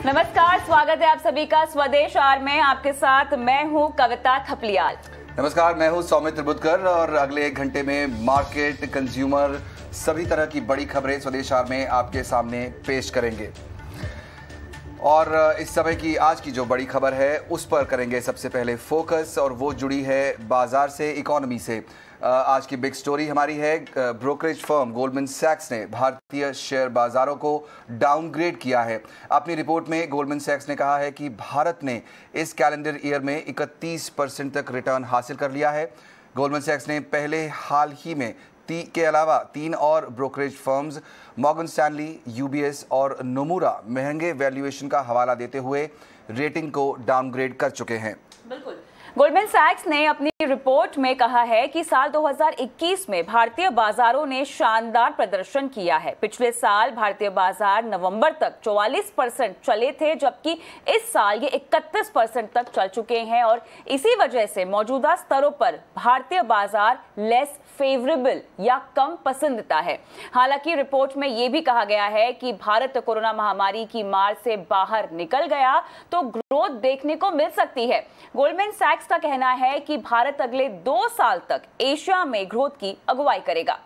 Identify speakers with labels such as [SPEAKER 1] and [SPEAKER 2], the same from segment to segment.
[SPEAKER 1] नमस्कार, स्वागत है आप सभी का स्वदेश आर में। आपके साथ मैं हूं कविता थपलियाल।
[SPEAKER 2] नमस्कार, मैं हूं सौमित्र बुद्धकर और अगले 1 घंटे में मार्केट, कंज्यूमर, सभी तरह की बड़ी खबरें स्वदेश आर में आपके सामने पेश करेंगे। और इस समय की आज की जो बड़ी खबर है उस पर करेंगे सबसे पहले फोकस, और वो जुड़ी है बाजार से, इकोनॉमी से। आज की बिग स्टोरी हमारी है, ब्रोकरेज फर्म गोल्डमैन सैक्स ने भारतीय शेयर बाजारों को डाउनग्रेड किया है। अपनी रिपोर्ट में गोल्डमैन सैक्स ने कहा है कि भारत ने इस कैलेंडर ईयर में 31% तक रिटर्न हासिल कर लिया है। गोल्डमैन सैक्स ने पहले हाल ही में के अलावा 3 और brokerage firms Morgan Stanley, UBS और नोमुरा महंगे वैल्यूएशन का हवाला देते हुए रेटिंग को डाउनग्रेड कर चुके हैं।
[SPEAKER 1] बिल्कुल, गोल्डमैन सैक्स ने अपनी रिपोर्ट में कहा है कि साल 2021 में भारतीय बाजारों ने शानदार प्रदर्शन किया है। पिछले साल भारतीय बाजार नवंबर तक 44% चले थे, जबकि इस साल ये 31% तक चल चुके हैं और इसी वजह से मौजूदा स्तरों पर भारतीय बाजार लेस फेवरेबल या कम पसंदीदा है। हालांकि रिपोर्ट में यह भी कहा गया है कि भारत कोरोना महामारी की मार से बाहर निकल गया तो ग्रोथ देखने को मिल सकती है। गोल्डमैन सैक्स का कहना है कि भारत अगले 2 साल तक एशिया में ग्रोथ की अगुवाई करेगा।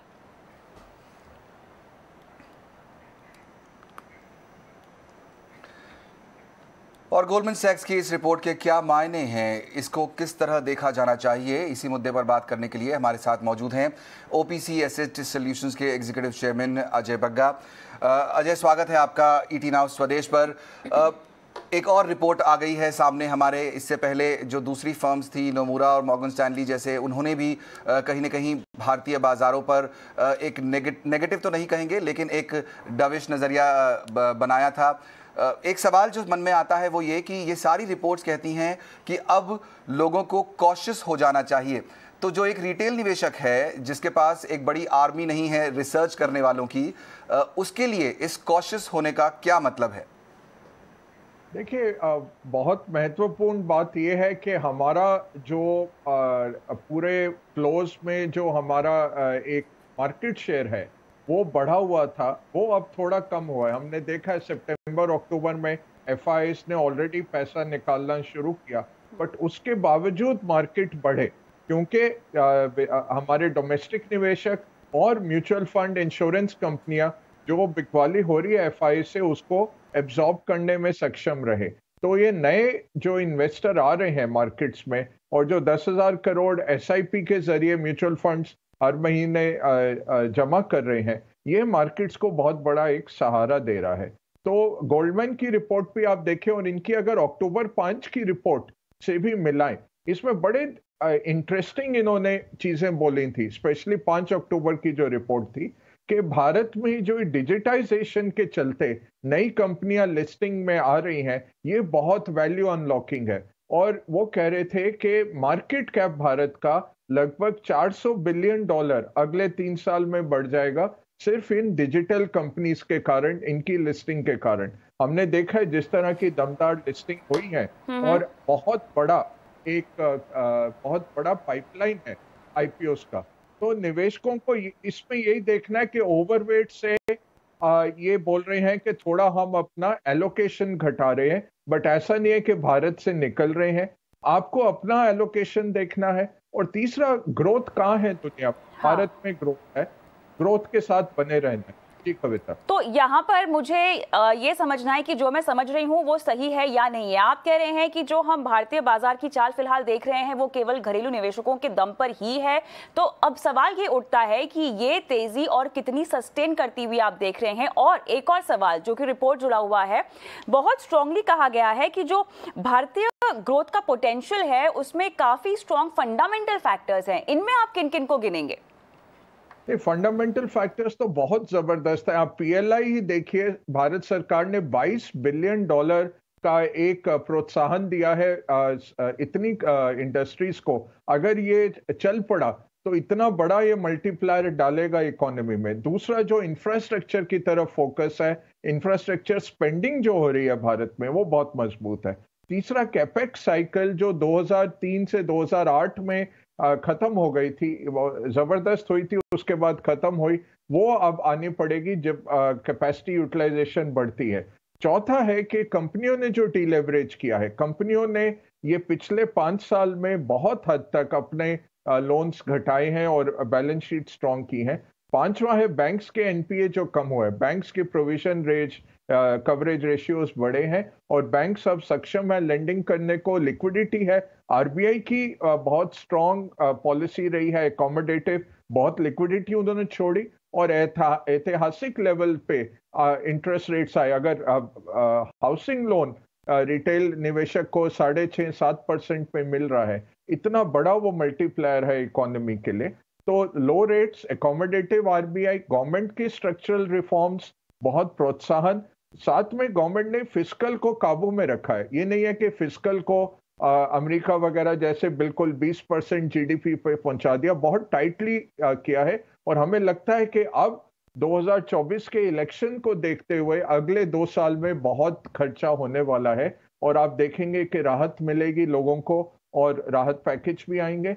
[SPEAKER 2] और गोल्डमैन सैक्स की इस रिपोर्ट के क्या मायने हैं, इसको किस तरह देखा जाना चाहिए, इसी मुद्दे पर बात करने के लिए हमारे साथ मौजूद हैं ओपीसी एसेट सॉल्यूशंस के एग्जीक्यूटिव चेयरमैन अजय बग्गा। अजय, स्वागत है आपका ईटी नाउ स्वदेश पर। एक और रिपोर्ट आ गई है सामने हमारे, इससे पहले जो दूसरी फर्म्स थी नोमुरा और मॉर्गन स्टैनली जैसे, उन्होंने भी कहीं ना कहीं भारतीय बाजारों पर एक नेगेटिव तो नहीं कहेंगे लेकिन एक डविश नज़रिया बनाया था। एक सवाल जो मन में आता है वो ये कि ये सारी रिपोर्ट्स कहती हैं कि अब लोगों को कॉशियस हो जाना चाहिए। तो जो एक रिटेल निवेशक है जिसके पास एक बड़ी आर्मी नहीं है रिसर्च करने वालों की, उसके लिए इस कॉशियस होने का क्या मतलब है?
[SPEAKER 3] देखिए, बहुत महत्वपूर्ण बात यह है कि हमारा जो पूरे क्लोज में जो हमारा एक मार्केट शेयर है वो बढ़ा हुआ था, वो अब थोड़ा कम हुआ है। हमने देखा है सितंबर अक्टूबर में एफआईएस ने ऑलरेडी पैसा निकालना शुरू किया, बट उसके बावजूद मार्केट बढ़े क्योंकि हमारे डोमेस्टिक निवेशक और म्यूचुअल फंड, इंश्योरेंस कंपनियां जो बिकवाली हो रही है एफआईएस से, उसको एब्जॉर्ब करने में सक्षम रहे। तो ये नए जो इन्वेस्टर आ रहे हैं मार्केट्स में और जो 10,000 करोड़ एसआईपी के जरिए म्यूचुअल फंड्स हर महीने जमा कर रहे हैं, ये मार्केट्स को बहुत बड़ा एक सहारा दे रहा है। तो गोल्डमैन की रिपोर्ट भी आप देखें और इनकी अगर अक्टूबर 5 की रिपोर्ट से भी मिलाएं, इसमें बड़े इंटरेस्टिंग इन्होंने चीजें बोली थी। स्पेशली 5 अक्टूबर की जो रिपोर्ट थी कि भारत में जो डिजिटाइजेशन के चलते नई कंपनियां लिस्टिंग में आ रही हैं, ये बहुत वैल्यू अनलॉकिंग है। और वो कह रहे थे कि मार्केट कैप भारत का लगभग $400 बिलियन अगले 3 साल में बढ़ जाएगा, सिर्फ इन डिजिटल कंपनीज के कारण, इनकी लिस्टिंग के कारण। हमने देखा है जिस तरह की दमदार लिस्टिंग हुई है और बहुत बड़ा पाइपलाइन है आईपीओस का। तो निवेशकों को इसमें यही देखना है कि ओवरवेट से ये बोल रहे हैं कि थोड़ा हम अपना एलोकेशन घटा रहे हैं, बट ऐसा नहीं है कि भारत से निकल रहे हैं। आपको अपना एलोकेशन देखना है। और तीसरा, ग्रोथ कहाँ है दुनिया में? भारत में ग्रोथ है, ग्रोथ के साथ बने रहना है। कविता,
[SPEAKER 1] तो यहाँ पर मुझे ये समझना है कि जो मैं समझ रही हूँ वो सही है या नहीं है। आप कह रहे हैं कि जो हम भारतीय बाजार की चाल फिलहाल देख रहे हैं वो केवल घरेलू निवेशकों के दम पर ही है। तो अब सवाल ये उठता है कि ये तेजी और कितनी सस्टेन करती हुई आप देख रहे हैं। और एक और सवाल जो कि रिपोर्ट जुड़ा हुआ है, बहुत स्ट्रांगली कहा गया है कि जो भारतीय ग्रोथ का पोटेंशियल है उसमें काफी स्ट्रांग फंडामेंटल फैक्टर्स हैं। इनमें आप किन किन को गिनेंगे?
[SPEAKER 3] फंडामेंटल फैक्टर्स तो बहुत जबरदस्त है। आप पीएलआई ही देखिए, भारत सरकार ने $22 बिलियन का एक प्रोत्साहन दिया है इतनी इंडस्ट्रीज को। अगर ये चल पड़ा तो इतना बड़ा ये मल्टीप्लायर डालेगा इकोनॉमी में। दूसरा, जो इंफ्रास्ट्रक्चर की तरफ फोकस है, इंफ्रास्ट्रक्चर स्पेंडिंग जो हो रही है भारत में वो बहुत मजबूत है। तीसरा, कैपेक्स साइकिल जो 2003 से 2008 में खत्म हो गई थी, जबरदस्त हुई थी, उसके बाद खत्म हुई, वो अब आनी पड़ेगी जब कैपेसिटी यूटिलाइजेशन बढ़ती है। चौथा है कि कंपनियों ने जो डीलेवरेज किया है, कंपनियों ने ये पिछले 5 साल में बहुत हद तक अपने लोन्स घटाए हैं और बैलेंस शीट स्ट्रांग की है। पांचवा है बैंक्स के एनपीए जो कम हुए, बैंक्स के प्रोविजन रेज कवरेज रेशियोज बढ़े हैं और बैंक्स अब सक्षम है लेंडिंग करने को, लिक्विडिटी है। आरबीआई की बहुत स्ट्रांग पॉलिसी रही है अकोमोडेटिव, बहुत लिक्विडिटी उन्होंने छोड़ी और ऐतिहासिक लेवल पे इंटरेस्ट रेट्स आए। अगर हाउसिंग लोन रिटेल निवेशक को 6.5-7% पे मिल रहा है, इतना बड़ा वो मल्टीप्लायर है इकोनॉमी के लिए। तो लो रेट्स, एकोमोडेटिव आरबीआई, गवर्नमेंट की स्ट्रक्चरल रिफॉर्म्स, बहुत प्रोत्साहन, साथ में गवर्नमेंट ने फिस्कल को काबू में रखा है। ये नहीं है कि फिस्कल को अमेरिका वगैरह जैसे बिल्कुल 20% जीडीपी पे पहुंचा दिया, बहुत टाइटली किया है। और हमें लगता है कि अब 2024 के इलेक्शन को देखते हुए अगले 2 साल में बहुत खर्चा होने वाला है और आप देखेंगे कि राहत मिलेगी लोगों को और राहत पैकेज भी आएंगे।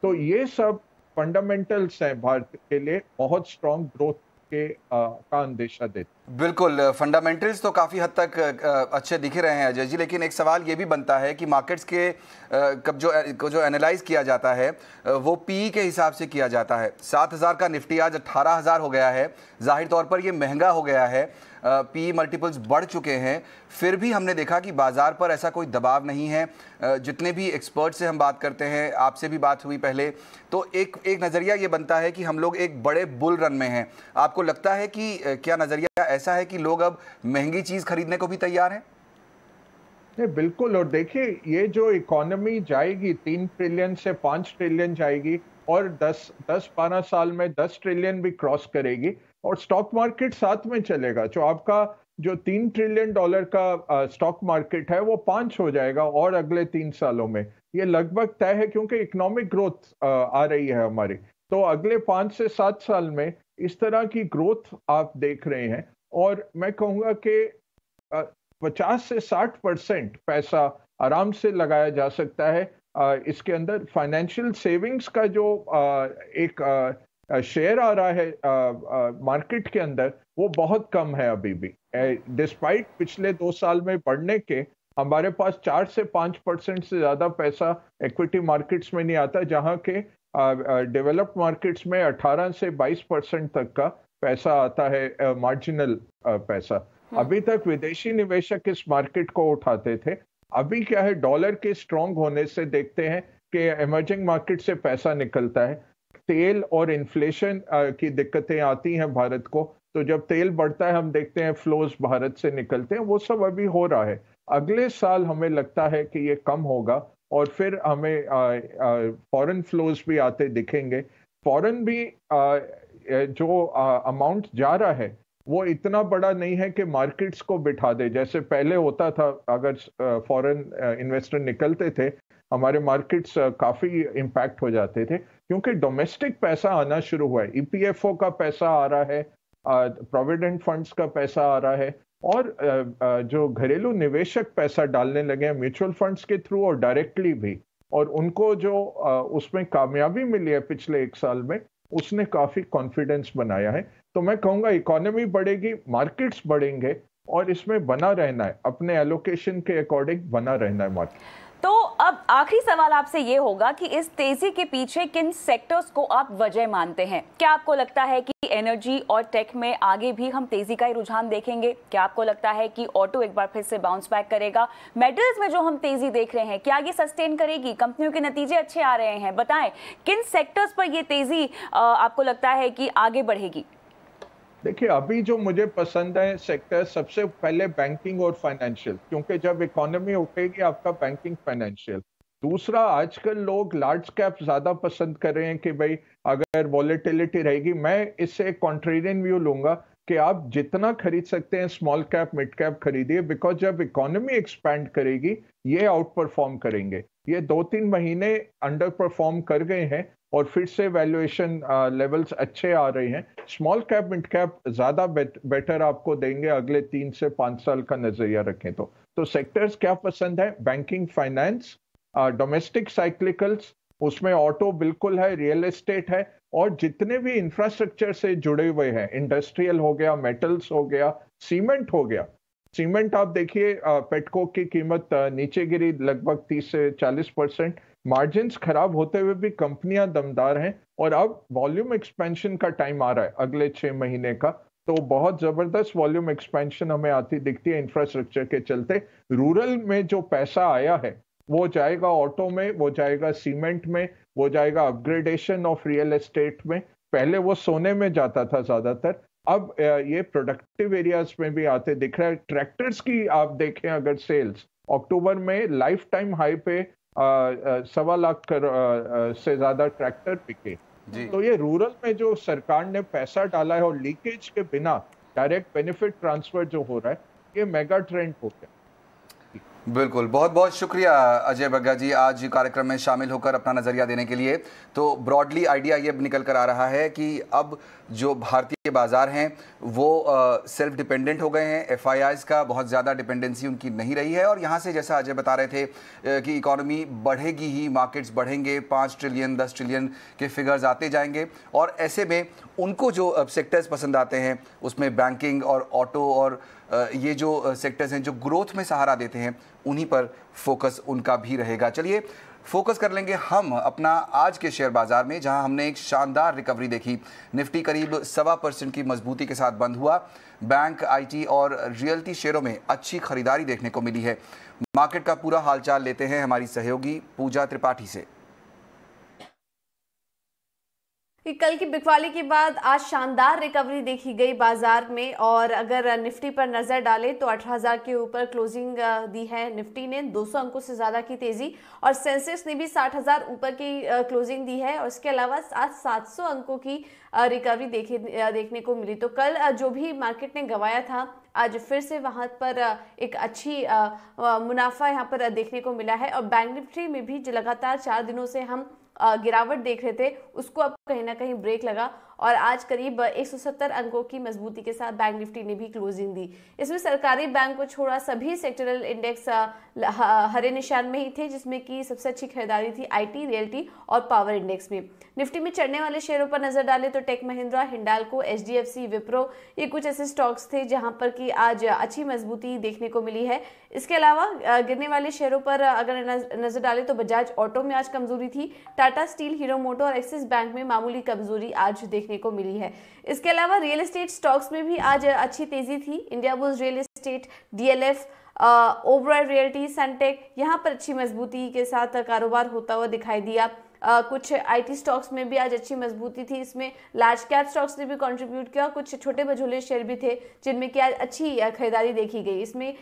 [SPEAKER 3] तो ये सब फंडामेंटल्स हैं भारत के लिए, बहुत स्ट्रांग ग्रोथ के का अंदेशा देते।
[SPEAKER 2] बिल्कुल, फंडामेंटल्स तो काफ़ी हद तक अच्छे दिख रहे हैं अजय जी, लेकिन एक सवाल ये भी बनता है कि मार्केट्स के कब जो एनालाइज किया जाता है वो पी के हिसाब से किया जाता है। 7,000 का निफ्टी आज 18,000 हो गया है। जाहिर तौर पर ये महंगा हो गया है, पी मल्टीपल्स बढ़ चुके हैं, फिर भी हमने देखा कि बाजार पर ऐसा कोई दबाव नहीं है। जितने भी एक्सपर्ट से हम बात करते हैं, आपसे भी बात हुई पहले, तो एक नज़रिया ये बनता है कि हम लोग एक बड़े बुल रन में हैं। आपको लगता है कि क्या नज़रिया ऐसा है कि लोग अब महंगी चीज़ खरीदने को भी तैयार हैं?
[SPEAKER 3] नहीं, बिल्कुल। और देखिए, ये जो इकोनॉमी जाएगी 3 ट्रिलियन से 5 ट्रिलियन जाएगी और 10-12 साल में 10 ट्रिलियन भी क्रॉस करेगी और स्टॉक मार्केट साथ में चलेगा। जो आपका जो $3 ट्रिलियन का स्टॉक मार्केट है वो 5 हो जाएगा और अगले 3 सालों में। ये लगभग तय है क्योंकि इकोनॉमिक ग्रोथ आ रही है हमारी। तो अगले 5 से 7 साल में इस तरह की ग्रोथ आप देख रहे हैं और मैं कहूँगा कि 50 से 60% पैसा आराम से लगाया जा सकता है इसके अंदर। फाइनेंशियल सेविंग्स का जो एक शेयर आ रहा है मार्केट के अंदर, वो बहुत कम है अभी भी। डिस्पाइट पिछले 2 साल में बढ़ने के, हमारे पास 4 से 5% से ज़्यादा पैसा इक्विटी मार्केट्स में नहीं आता, जहाँ के डेवलप्ड मार्केट्स में 18 से 22% तक का पैसा आता है, मार्जिनल पैसा। अभी तक विदेशी निवेशक इस मार्केट को उठाते थे। अभी क्या है, डॉलर के स्ट्रांग होने से देखते हैं कि इमर्जिंग मार्केट से पैसा निकलता है। तेल और इन्फ्लेशन की दिक्कतें आती हैं भारत को, तो जब तेल बढ़ता है हम देखते हैं फ्लोज भारत से निकलते हैं। वो सब अभी हो रहा है। अगले साल हमें लगता है कि ये कम होगा और फिर हमें फॉरेन फ्लोज भी आते दिखेंगे। फॉरेन भी जो अमाउंट जा रहा है वो इतना बड़ा नहीं है कि मार्केट्स को बिठा दे, जैसे पहले होता था। अगर फॉरेन इन्वेस्टर निकलते थे, हमारे मार्केट्स काफी इम्पैक्ट हो जाते थे, क्योंकि डोमेस्टिक पैसा आना शुरू हुआ है। ईपीएफओ का पैसा आ रहा है, प्रोविडेंट फंड्स का पैसा आ रहा है और जो घरेलू निवेशक पैसा डालने लगे हैं म्यूचुअल फंड्स के थ्रू और डायरेक्टली भी, और उनको जो उसमें कामयाबी मिली है पिछले 1 साल में, उसने काफी कॉन्फिडेंस बनाया है। तो मैं कहूंगा इकोनॉमी बढ़ेगी, मार्केट्स बढ़ेंगे और इसमें बना रहना है, अपने एलोकेशन के अकॉर्डिंग बना रहना है मार्केट।
[SPEAKER 1] तो अब आखिरी सवाल आपसे ये होगा कि इस तेजी के पीछे किन सेक्टर्स को आप वजह मानते हैं? क्या आपको लगता है कि एनर्जी और टेक में आगे भी हम तेजी का ही रुझान देखेंगे? क्या आपको लगता है कि ऑटो एक बार फिर से बाउंस बैक करेगा? मेटल्स में जो हम तेजी देख रहे हैं, क्या ये सस्टेन करेगी? कंपनियों के नतीजे अच्छे आ रहे हैं, बताएं किन सेक्टर्स पर ये तेजी आपको लगता है कि आगे बढ़ेगी?
[SPEAKER 3] देखिए, अभी जो मुझे पसंद है सेक्टर, सबसे पहले बैंकिंग और फाइनेंशियल, क्योंकि जब इकोनॉमी उठेगी आपका बैंकिंग फाइनेंशियल। दूसरा, आजकल लोग लार्ज कैप ज्यादा पसंद कर रहे हैं कि भाई अगर वॉलेटिलिटी रहेगी। मैं इससे एक कॉन्ट्रेरियन व्यू लूंगा कि आप जितना खरीद सकते हैं स्मॉल कैप मिड कैप खरीदिए, बिकॉज जब इकोनॉमी एक्सपैंड करेगी ये आउट परफॉर्म करेंगे। ये 2-3 महीने अंडर परफॉर्म कर गए हैं और फिर से वैल्यूएशन लेवल्स अच्छे आ रहे हैं। स्मॉल कैप मिड कैप ज्यादा बेटर आपको देंगे अगले 3 से 5 साल का नजरिया रखें तो सेक्टर्स क्या पसंद है? बैंकिंग, फाइनेंस, डोमेस्टिक साइक्लिकल्स, उसमें ऑटो बिल्कुल है, रियल एस्टेट है, और जितने भी इंफ्रास्ट्रक्चर से जुड़े हुए हैं, इंडस्ट्रियल हो गया, मेटल्स हो गया, सीमेंट हो गया, सीमेंट आप देखिए, पेटकोक की कीमत नीचे गिरी लगभग 30 से 40%। मार्जिन्स खराब होते हुए भी कंपनियां दमदार हैं और अब वॉल्यूम एक्सपेंशन का टाइम आ रहा है अगले 6 महीने का। तो बहुत जबरदस्त वॉल्यूम एक्सपेंशन हमें आती दिखती है इंफ्रास्ट्रक्चर के चलते। रूरल में जो पैसा आया है वो जाएगा ऑटो में, वो जाएगा सीमेंट में, वो जाएगा अपग्रेडेशन ऑफ रियल एस्टेट में। पहले वो सोने में जाता था ज्यादातर, अब ये प्रोडक्टिव एरियाज में भी आते दिख रहा है। ट्रैक्टर्स की आप देखें अगर सेल्स अक्टूबर में लाइफ टाइम हाई पे 1.25 लाख से ज्यादा ट्रैक्टर बिके। तो ये रूरल में जो सरकार ने पैसा डाला है और लीकेज के बिना डायरेक्ट बेनिफिट ट्रांसफर जो हो रहा है, ये मेगा ट्रेंड हो गया।
[SPEAKER 2] बिल्कुल, बहुत बहुत शुक्रिया अजय बग्गा जी आज कार्यक्रम में शामिल होकर अपना नज़रिया देने के लिए। तो ब्रॉडली आइडिया ये निकल कर आ रहा है कि अब जो भारतीय बाज़ार हैं वो सेल्फ डिपेंडेंट हो गए हैं, एफआईआईज़ का बहुत ज़्यादा डिपेंडेंसी उनकी नहीं रही है और यहाँ से जैसा अजय बता रहे थे कि इकोनॉमी बढ़ेगी ही, मार्केट्स बढ़ेंगे, 5 ट्रिलियन 10 ट्रिलियन के फिगर्स आते जाएंगे और ऐसे में उनको जो सेक्टर्स पसंद आते हैं उसमें बैंकिंग और ऑटो और ये जो सेक्टर्स हैं जो ग्रोथ में सहारा देते हैं उन्हीं पर फोकस उनका भी रहेगा। चलिए फोकस कर लेंगे हम अपना आज के शेयर बाजार में, जहां हमने एक शानदार रिकवरी देखी। निफ्टी करीब 1.25% की मजबूती के साथ बंद हुआ। बैंक, आईटी और रियल्टी शेयरों में अच्छी खरीदारी देखने को मिली है। मार्केट का पूरा हालचाल लेते हैं हमारी सहयोगी पूजा त्रिपाठी से।
[SPEAKER 4] कल की बिकवाली के बाद आज शानदार रिकवरी देखी गई बाजार में और अगर निफ्टी पर नजर डालें तो 18,000 के ऊपर क्लोजिंग दी है निफ्टी ने, 200 अंकों से ज्यादा की तेजी, और सेंसेक्स ने भी 60,000 ऊपर की क्लोजिंग दी है और इसके अलावा आज 700 अंकों की रिकवरी देखने को मिली। तो कल जो भी मार्केट ने गंवाया था आज फिर से वहां पर एक अच्छी मुनाफा यहाँ पर देखने को मिला है और बैंक निफ्टी में भी जो लगातार 4 दिनों से हम गिरावट देख रहे थे उसको अब कहीं ना कहीं ब्रेक लगा और आज करीब 170 अंकों की मजबूती के साथ बैंक निफ्टी ने भी क्लोजिंग दी। इसमें सरकारी बैंक को छोड़ा सभी सेक्टरल इंडेक्स हरे निशान में ही थे, जिसमें कि सबसे अच्छी खरीदारी थी आईटी, रियल्टी और पावर इंडेक्स में। निफ्टी में चढ़ने वाले शेयरों पर नजर डालें तो टेक महिंद्रा, हिंडाल्को, एचडीएफसी, विप्रो, ये कुछ ऐसे स्टॉक्स थे जहां पर कि आज अच्छी मजबूती देखने को मिली है। इसके अलावा गिरने वाले शेयरों पर अगर नजर डालें तो बजाज ऑटो में आज कमजोरी थी, टाटा स्टील, हीरो मोटो और एक्सिस बैंक में मामूली कमजोरी आज देखने को मिली है। इसके अलावा रियल एस्टेट स्टॉक्स में भी आज अच्छी तेजी थी। Indiabulls real estate, DLF, Oberoi realty, Sunteck, यहां पर अच्छी मजबूती के साथ कारोबार होता हुआ दिखाई दिया। कुछ आईटी स्टॉक्स में भी आज अच्छी मजबूती थी। इसमें लार्ज कैप स्टॉक्स ने भी कंट्रीब्यूट किया, कुछ छोटे मझोले शेयर भी थे जिनमें कि आज अच्छी खरीदारी देखी गई। इसमें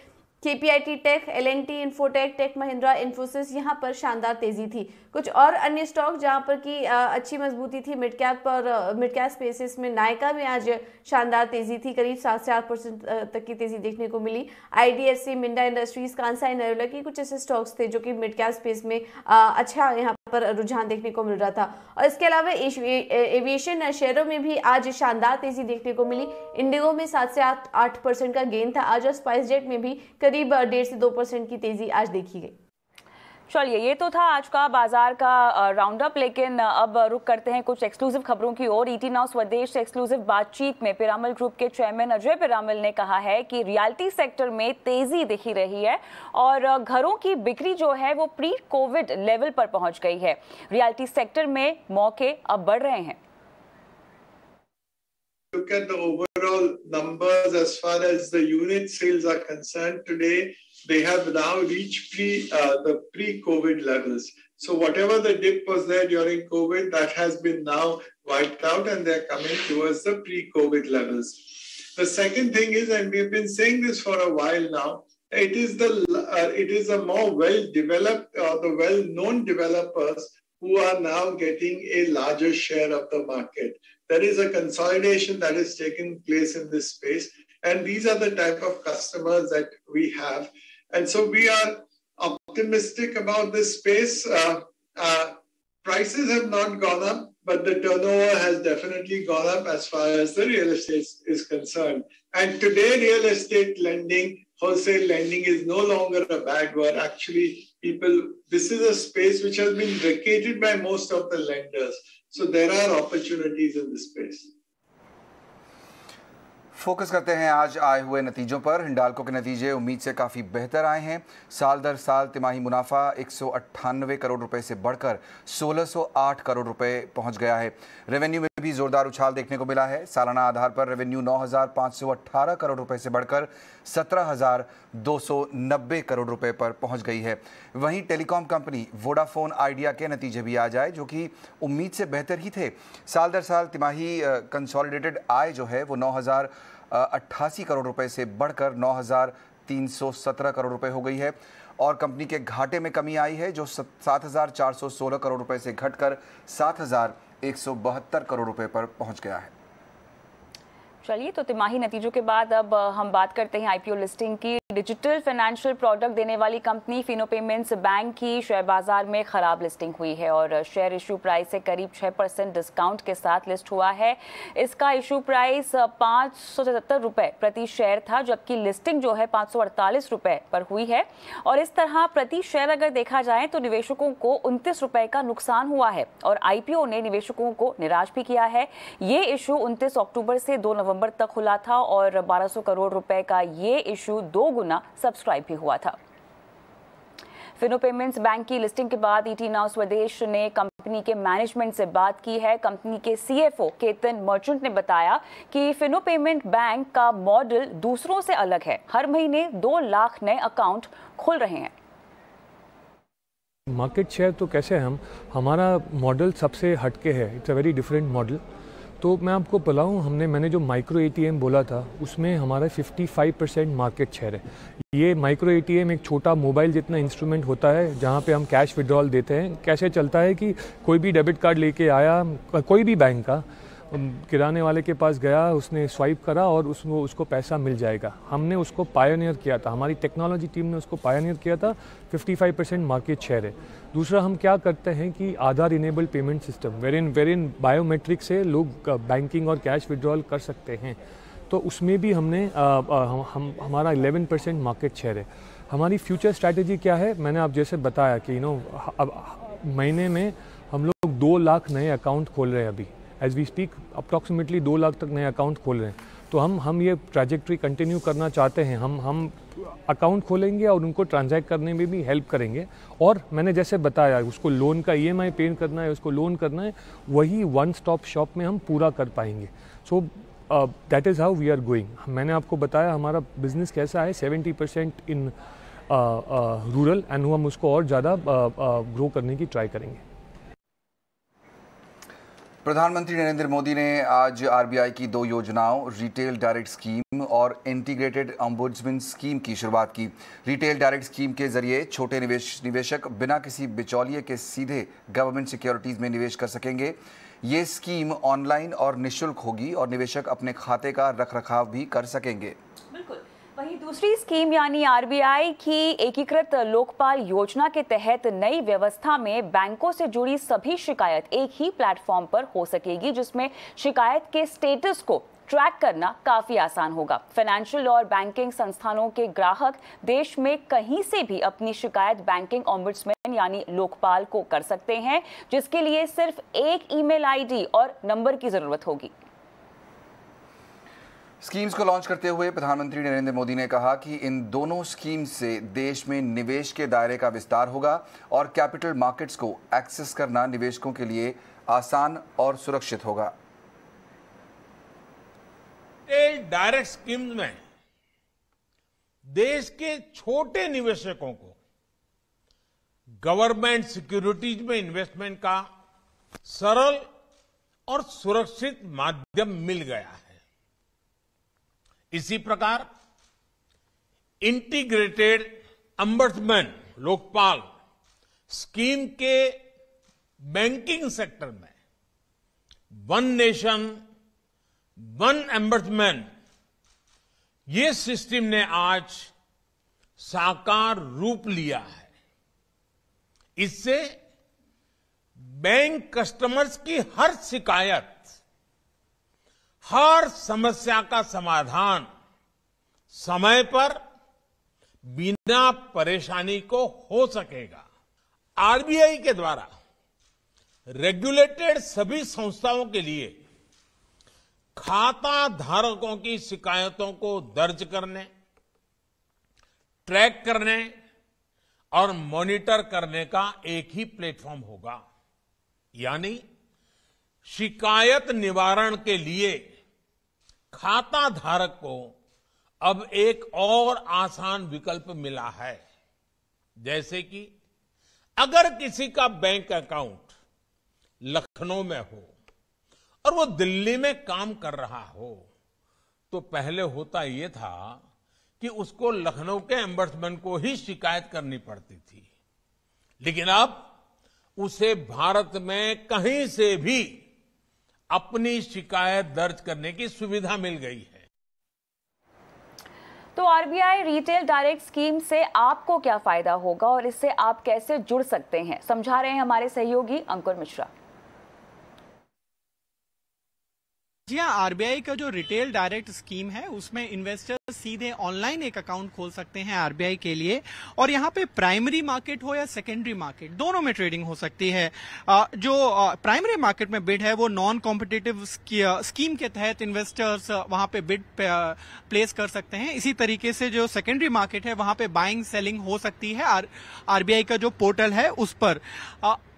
[SPEAKER 4] KPIT tech, L and T, infotech, tech Mahindra, Infosys, यहां पर शानदार तेजी थी। कुछ और अन्य स्टॉक जहां पर की अच्छी मजबूती थी मिड कैप और मिड कैप स्पेसेस में नायका में आज शानदार तेजी थी, करीब 7 से 8% तक की तेजी देखने को मिली। आईडीएफसी, मिंडा इंडस्ट्रीज, कांसाई नेरोला की कुछ ऐसे स्टॉक्स थे जो कि मिड कैप स्पेस में अच्छा यहाँ पर रुझान देखने को मिल रहा था। और इसके अलावा एविएशन शेयरों में भी आज शानदार तेजी देखने को मिली। इंडिगो में 7 से 8% का गेन था आज और स्पाइस जेट में भी करीब 1.5 से 2% की तेजी आज देखी गई।
[SPEAKER 1] चलिए, ये तो था आज का बाजार का राउंड अप, लेकिन अब रुक करते हैं कुछ एक्सक्लूसिव खबरों की ओर। ईटी नाउ स्वदेश से एक्सक्लूसिव बातचीत में पिरामल ग्रुप के चेयरमैन अजय पिरामल ने कहा है कि रियल्टी सेक्टर में तेजी दिखी रही है और घरों की बिक्री जो है वो प्री कोविड लेवल पर पहुंच गई है। रियल्टी सेक्टर में मौके अब बढ़ रहे हैं।
[SPEAKER 5] Look at the overall numbers as far as the unit sales are concerned today, they have now reached the pre-COVID levels. So whatever the dip was there during COVID, that has been now wiped out and they're coming towards the pre-COVID levels. The second thing is, and we've been saying this for a while now, it is the more well-developed or the well-known developers who are now getting a larger share of the market. There is a consolidation that is taking place in this space, and these are the type of customers that we have. And so we are optimistic about this space. Prices have not gone up, but the turnover has definitely gone up as far as the real estate is concerned. And today, real estate lending, wholesale lending is no longer a bad word. Actually, this is a space which has been vacated by most of the lenders. So there are opportunities in this space.
[SPEAKER 2] Focus करते हैं आज आए हुए नतीजों पर। हिंडाल्को के नतीजे उम्मीद से काफ़ी बेहतर आए हैं। साल दर साल तिमाही मुनाफा 198 करोड़ रुपए से बढ़कर 1608 करोड़ रुपए पहुंच गया है। रेवेन्यू में भी जोरदार उछाल देखने को मिला है। सालाना आधार पर रेवेन्यू 9518 करोड़ रुपए से बढ़कर 17290 करोड़ रुपए पर पहुंच गई है। वहीं टेलीकॉम कंपनी वोडाफोन आइडिया के नतीजे भी आ जाए जो कि उम्मीद से बेहतर ही थे। साल दर साल तिमाही कंसोलिडेटेड आय जो है वो 9088 करोड़ रुपए से बढ़कर 9317 करोड़ रुपए हो गई है और कंपनी के घाटे में कमी आई है जो 7416 करोड़ रुपए से घटकर 7172 करोड़ रुपए पर पहुंच गया है।
[SPEAKER 1] चलिए, तो तिमाही नतीजों के बाद अब हम बात करते हैं आईपीओ लिस्टिंग की। डिजिटल फाइनेंशियल प्रोडक्ट देने वाली कंपनी फिनो पेमेंट्स बैंक की शेयर बाजार में खराब लिस्टिंग हुई है और शेयर इशू प्राइस से करीब 6% डिस्काउंट के साथ लिस्ट हुआ है। इसका इशू प्राइस 577 रुपए प्रति शेयर था, जबकि लिस्टिंग जो है 548 रुपए पर हुई है। और इस तरह प्रति शेयर अगर देखा जाए तो निवेशकों को 29 रुपए का नुकसान हुआ है और आईपीओ ने निवेशकों को निराश भी किया है। ये इशू 29 अक्टूबर से 2 नवंबर तक खुला था और 1200 करोड़ रुपए का ये इशू 2 गुना सब्सक्राइब भी हुआ था। फिनो पेमेंट्स बैंक की लिस्टिंग के बाद ईटी नाउ स्वदेश ने कंपनी के मैनेजमेंट से बात की है। कंपनी के सीएफओ केतन मर्चेंट ने बताया कि फिनो पेमेंट बैंक का मॉडल दूसरों से अलग है। हर महीने 2 लाख नए अकाउंट खुल रहे हैं।
[SPEAKER 6] मार्केट शेयर तो कैसे है, हमारा मॉडल सबसे हटके है। It's a very different model. तो मैं आपको बताऊँ, मैंने जो माइक्रो एटीएम बोला था उसमें हमारा 55% मार्केट शेयर है। ये माइक्रो एटीएम एक छोटा मोबाइल जितना इंस्ट्रूमेंट होता है जहाँ पे हम कैश विड्रॉल देते हैं। कैसे चलता है कि कोई भी डेबिट कार्ड लेके आया, कोई भी बैंक का, किराने वाले के पास गया, उसने स्वाइप करा और उसको पैसा मिल जाएगा। हमने उसको पायोनियर किया था, हमारी टेक्नोलॉजी टीम ने उसको पायोनियर किया था। 55% मार्केट शेयर है। दूसरा, हम क्या करते हैं कि आधार इनेबल्ड पेमेंट सिस्टम वेरिन बायोमेट्रिक से लोग बैंकिंग और कैश विड्रॉल कर सकते हैं। तो उसमें भी हमने हमारा 11% मार्केट शेयर है। हमारी फ्यूचर स्ट्रैटेजी क्या है, मैंने आप जैसे बताया कि अब महीने में हम लोग 2 लाख नए अकाउंट खोल रहे हैं। अभी as we speak approximately 2 lakh तक नए अकाउंट खोल रहे हैं। तो हम ये ट्रैजेक्टरी कंटिन्यू करना चाहते हैं। हम अकाउंट खोलेंगे और उनको ट्रांजैक्ट करने में भी हेल्प करेंगे। और मैंने जैसे बताया, उसको लोन का EMI पे करना है, उसको लोन करना है, वही वन स्टॉप शॉप में हम पूरा कर पाएंगे। So that is how we are going. मैंने आपको बताया हमारा बिजनेस कैसा है, 70% इन रूरल एंड हम उसको और ज़्यादा ग्रो करने की ट्राई करेंगे।
[SPEAKER 2] प्रधानमंत्री नरेंद्र मोदी ने आज आरबीआई की 2 योजनाओं रिटेल डायरेक्ट स्कीम और इंटीग्रेटेड ऑम्बुड्समैन स्कीम की शुरुआत की। रिटेल डायरेक्ट स्कीम के जरिए छोटे निवेशक बिना किसी बिचौलिए के सीधे गवर्नमेंट सिक्योरिटीज में निवेश कर सकेंगे। ये स्कीम ऑनलाइन और निःशुल्क होगी और निवेशक अपने खाते का रखरखाव भी कर सकेंगे।
[SPEAKER 1] वहीं दूसरी स्कीम यानी आरबीआई की एकीकृत लोकपाल योजना के तहत नई व्यवस्था में बैंकों से जुड़ी सभी शिकायत एक ही प्लेटफॉर्म पर हो सकेगी, जिसमें शिकायत के स्टेटस को ट्रैक करना काफी आसान होगा। फाइनेंशियल और बैंकिंग संस्थानों के ग्राहक देश में कहीं से भी अपनी शिकायत बैंकिंग ओम्बुड्समैन यानी लोकपाल को कर सकते हैं, जिसके लिए सिर्फ एक ईमेल आईडी और नंबर की जरूरत होगी।
[SPEAKER 2] स्कीम्स को लॉन्च करते हुए प्रधानमंत्री नरेंद्र मोदी ने कहा कि इन दोनों स्कीम्स से देश में निवेश के दायरे का विस्तार होगा और कैपिटल मार्केट्स को एक्सेस करना निवेशकों के लिए आसान और सुरक्षित होगा।
[SPEAKER 7] डायरेक्ट स्कीम्स में देश के छोटे निवेशकों को गवर्नमेंट सिक्योरिटीज में इन्वेस्टमेंट का सरल और सुरक्षित माध्यम मिल गया है। इसी प्रकार इंटीग्रेटेड ऑम्बुड्समैन लोकपाल स्कीम के बैंकिंग सेक्टर में वन नेशन वन ऑम्बुड्समैन ये सिस्टम ने आज साकार रूप लिया है। इससे बैंक कस्टमर्स की हर शिकायत, हर समस्या का समाधान समय पर बिना परेशानी को हो सकेगा। आरबीआई के द्वारा रेगुलेटेड सभी संस्थाओं के लिए खाता धारकों की शिकायतों को दर्ज करने, ट्रैक करने और मॉनिटर करने का एक ही प्लेटफॉर्म होगा। यानी शिकायत निवारण के लिए खाता धारक को अब एक और आसान विकल्प मिला है। जैसे कि अगर किसी का बैंक अकाउंट लखनऊ में हो और वो दिल्ली में काम कर रहा हो, तो पहले होता यह था कि उसको लखनऊ के एम्बड्समैन को ही शिकायत करनी पड़ती थी, लेकिन अब उसे भारत में कहीं से भी अपनी शिकायत दर्ज करने की सुविधा मिल गई है।
[SPEAKER 1] तो आरबीआई रिटेल डायरेक्ट स्कीम से आपको क्या फायदा होगा और इससे आप कैसे जुड़ सकते हैं, समझा रहे हैं हमारे सहयोगी अंकुर मिश्रा।
[SPEAKER 8] जी हाँ, आरबीआई का जो रिटेल डायरेक्ट स्कीम है उसमें इन्वेस्टर्स सीधे ऑनलाइन एक अकाउंट खोल सकते हैं आरबीआई के लिए, और यहाँ पे प्राइमरी मार्केट हो या सेकेंडरी मार्केट, दोनों में ट्रेडिंग हो सकती है। जो प्राइमरी मार्केट में बिड है वो नॉन कॉम्पिटिटिव स्कीम के तहत इन्वेस्टर्स वहां पे बिड प्लेस कर सकते हैं। इसी तरीके से जो सेकेंडरी मार्केट है वहां पे बाइंग सेलिंग हो सकती है आरबीआई का जो पोर्टल है उस पर।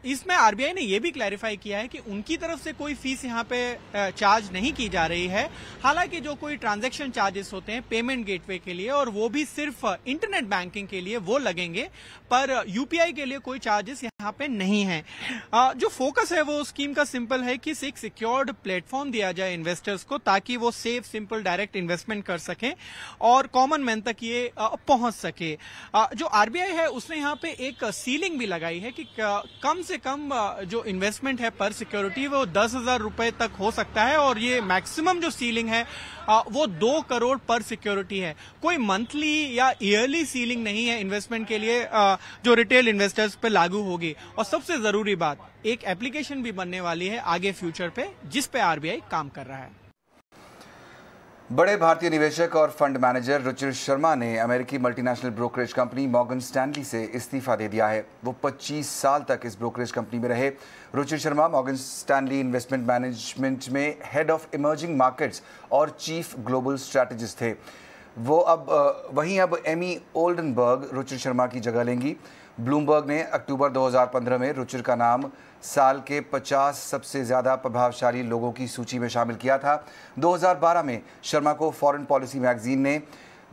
[SPEAKER 8] इसमें आरबीआई ने यह भी क्लैरिफाई किया है कि उनकी तरफ से कोई फीस यहाँ पे चार्ज नहीं की जा रही है। हालांकि जो कोई ट्रांजैक्शन चार्जेस होते हैं पेमेंट गेटवे के लिए, और वो भी सिर्फ इंटरनेट बैंकिंग के लिए वो लगेंगे, पर यूपीआई के लिए कोई चार्जेस यहाँ पे नहीं है। जो फोकस है वो स्कीम का सिंपल है कि एक सिक्योर्ड प्लेटफॉर्म दिया जाए इन्वेस्टर्स को, ताकि वो सेफ सिंपल डायरेक्ट इन्वेस्टमेंट कर सकें और कॉमन मैन तक ये पहुंच सके। जो आरबीआई है उसने यहाँ पे एक सीलिंग भी लगाई है कि कम से कम जो इन्वेस्टमेंट है पर सिक्योरिटी वो 10,000 रुपए तक हो सकता है, और ये मैक्सिमम जो सीलिंग है वो 2 करोड़ पर सिक्योरिटी है। कोई मंथली या ईयरली सीलिंग नहीं है इन्वेस्टमेंट के लिए जो रिटेल इन्वेस्टर्स पे लागू होगी। और सबसे जरूरी बात, एक एप्लीकेशन भी बनने वाली है आगे फ्यूचर पे, जिस पे आरबीआई काम कर रहा है।
[SPEAKER 2] बड़े भारतीय निवेशक और फंड मैनेजर रुचिर शर्मा ने अमेरिकी multinational brokerage company Morgan Stanley से इस्तीफा दे दिया है। वो 25 साल तक इस ब्रोकरेज कंपनी में रहे। Ruchir Sharma Morgan Stanley investment management में हेड ऑफ इमर्जिंग मार्केट्स और चीफ ग्लोबल स्ट्रैटेजिस्ट थे। वहीं अब एमी ओल्डनबर्ग रुचिर शर्मा की जगह लेंगी। ब्लूमबर्ग ने अक्टूबर 2015 में रुचिर का नाम साल के 50 सबसे ज़्यादा प्रभावशाली लोगों की सूची में शामिल किया था। 2012 में शर्मा को फॉरेन पॉलिसी मैगजीन ने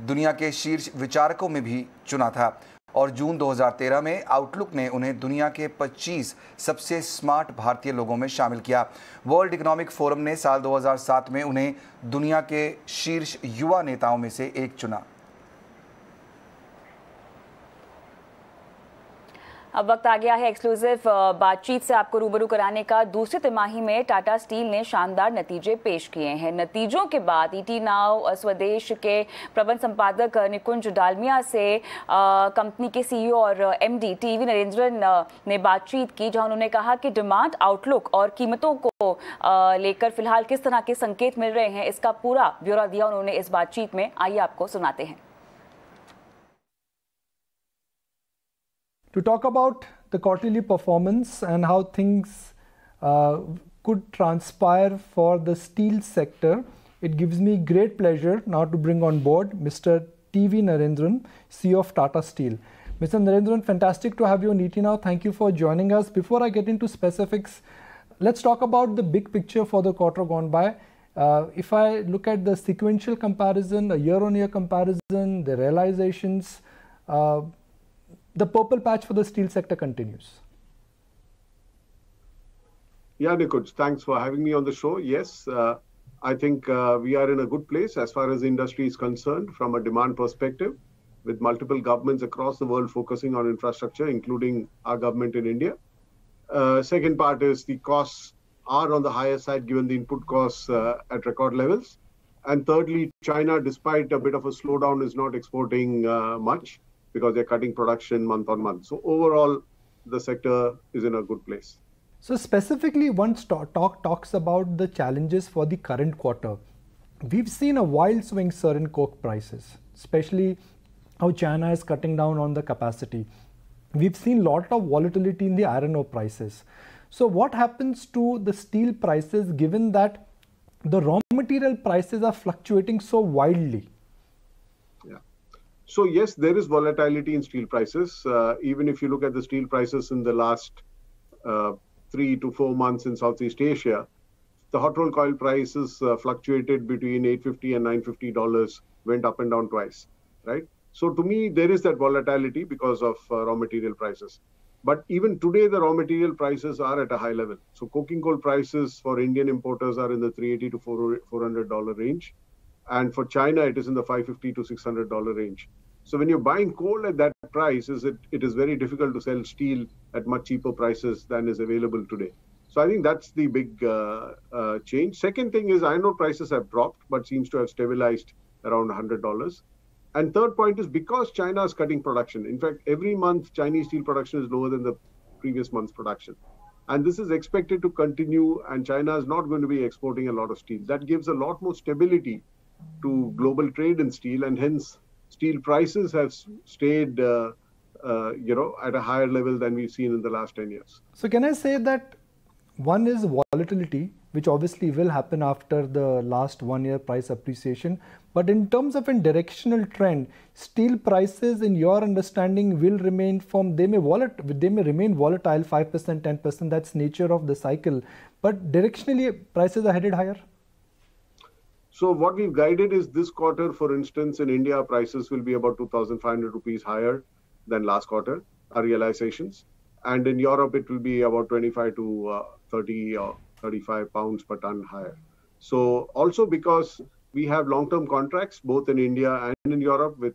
[SPEAKER 2] दुनिया के शीर्ष विचारकों में भी चुना था, और जून 2013 में आउटलुक ने उन्हें दुनिया के 25 सबसे स्मार्ट भारतीय लोगों में शामिल किया। वर्ल्ड इकोनॉमिक फोरम ने साल 2007 में उन्हें दुनिया के शीर्ष युवा नेताओं में से एक चुना।
[SPEAKER 1] अब वक्त आ गया है एक्सक्लूसिव बातचीत से आपको रूबरू कराने का। दूसरी तिमाही में टाटा स्टील ने शानदार नतीजे पेश किए हैं। नतीजों के बाद ईटी नाउ स्वदेश के प्रबंध संपादक निकुंज डालमिया से कंपनी के सीईओ और एमडी टीवी नरेंद्रन ने बातचीत की, जहां उन्होंने कहा कि डिमांड आउटलुक और कीमतों को लेकर फिलहाल किस तरह के संकेत मिल रहे हैं, इसका पूरा ब्यौरा दिया उन्होंने इस बातचीत में। आइए आपको सुनाते हैं।
[SPEAKER 9] To talk about the quarterly performance and how things could transpire for the steel sector, it gives me great pleasure now to bring on board Mr. TV Narendran, CEO of Tata Steel. Mr. Narendran, fantastic to have you on ET Now. Thank you for joining us. Before I get into specifics, let's talk about the big picture for the quarter gone by. If I look at the sequential comparison, a year-on-year comparison, the realizations, the purple patch for the steel sector continues.
[SPEAKER 10] Yeah, Nikunj, thanks for having me on the show. Yes, I think we are in a good place as far as the industry is concerned from a demand perspective, with multiple governments across the world focusing on infrastructure, including our government in India. Second part is the costs are on the higher side given the input costs at record levels. And thirdly, China, despite a bit of a slowdown, is not exporting much because they're cutting production month on month. So overall, the sector is in a good place.
[SPEAKER 9] So specifically, once talks about the challenges for the current quarter. We've seen a wild swing, sir, in coke prices, especially how China is cutting down on the capacity. We've seen a lot of volatility in the iron ore prices. So what happens to the steel prices given that the raw material prices are fluctuating so wildly?
[SPEAKER 10] Yeah. So yes, there is volatility in steel prices. Even if you look at the steel prices in the last 3 to 4 months in Southeast Asia, the hot rolled coil prices fluctuated between $850 and $950, went up and down twice, right? So to me, there is that volatility because of raw material prices. But even today, the raw material prices are at a high level. So coking coal prices for Indian importers are in the $380 to $400 range. And for China, it is in the $550 to $600 range. So when you're buying coal at that price, it is very difficult to sell steel at much cheaper prices than is available today. So I think that's the big change. Second thing is iron ore prices have dropped, but seems to have stabilized around $100. And third point is because China is cutting production. In fact, every month, Chinese steel production is lower than the previous month's production. And this is expected to continue, and China is not going to be exporting a lot of steel. That gives a lot more stability to global trade in steel, and hence steel prices have stayed at a higher level than we've seen in the last 10 years.
[SPEAKER 9] So can I say that one is volatility, which obviously will happen after the last 1 year price appreciation. But in terms of a directional trend, steel prices, in your understanding, will remain firm. They may remain volatile, 5%, 10%. That's nature of the cycle. But directionally, prices are headed higher.
[SPEAKER 10] So what we've guided is this quarter, for instance, in India, prices will be about 2,500 rupees higher than last quarter, our realizations. And in Europe, it will be about 25 to 30 or 35 pounds per ton higher. So also because we have long-term contracts, both in India and in Europe, with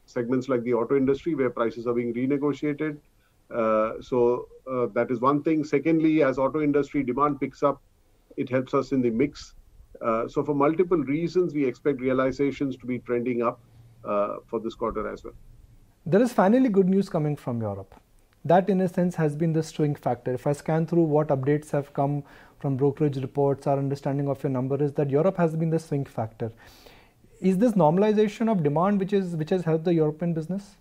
[SPEAKER 10] segments like the auto industry, where prices are being renegotiated. That is one thing. Secondly, as auto industry demand picks up, it helps us in the mix. So for multiple reasons, we expect realizations to be trending up for this quarter as well.
[SPEAKER 9] There is finally good news coming from Europe. That, in a sense, has been the swing factor. If I scan through what updates have come from brokerage reports, our understanding of your number is that Europe has been the swing factor. Is this normalization of demand which has helped the European business?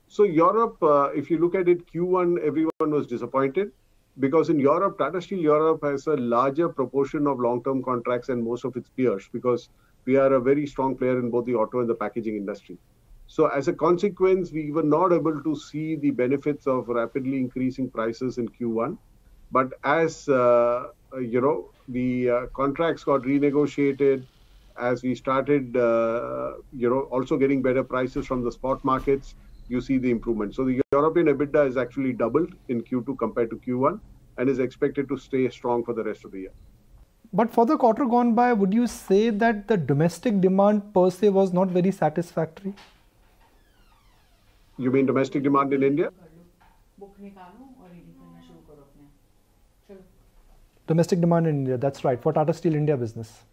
[SPEAKER 10] So Europe, if you look at it, Q1, everyone was disappointed because in Europe, Tata Steel Europe has a larger proportion of long-term contracts than most of its peers because we are a very strong player in both the auto and the packaging industry. So as a consequence, we were not able to see the benefits of rapidly increasing prices in Q1. But as, the contracts got renegotiated, as we started, also getting better prices from the spot markets, you see the improvement. So the European EBITDA is actually doubled in Q2 compared to Q1 and is expected to stay strong for the rest of the year.
[SPEAKER 9] But for the quarter gone by, would you say that the domestic demand per se was not very satisfactory?
[SPEAKER 10] You mean domestic demand in India?
[SPEAKER 9] Domestic demand in India, that's right, for Tata Steel India business.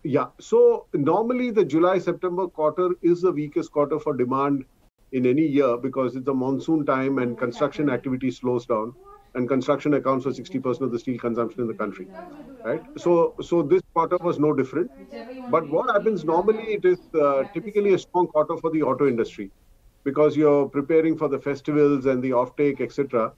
[SPEAKER 10] Yeah, so normally the July-September quarter is the weakest quarter for demand in any year because it's a monsoon time and construction activity slows down, and construction accounts for 60% of the steel consumption in the country, right? So this quarter was no different. But what happens normally, it is typically a strong quarter for the auto industry because you're preparing for the festivals and the offtake, etc.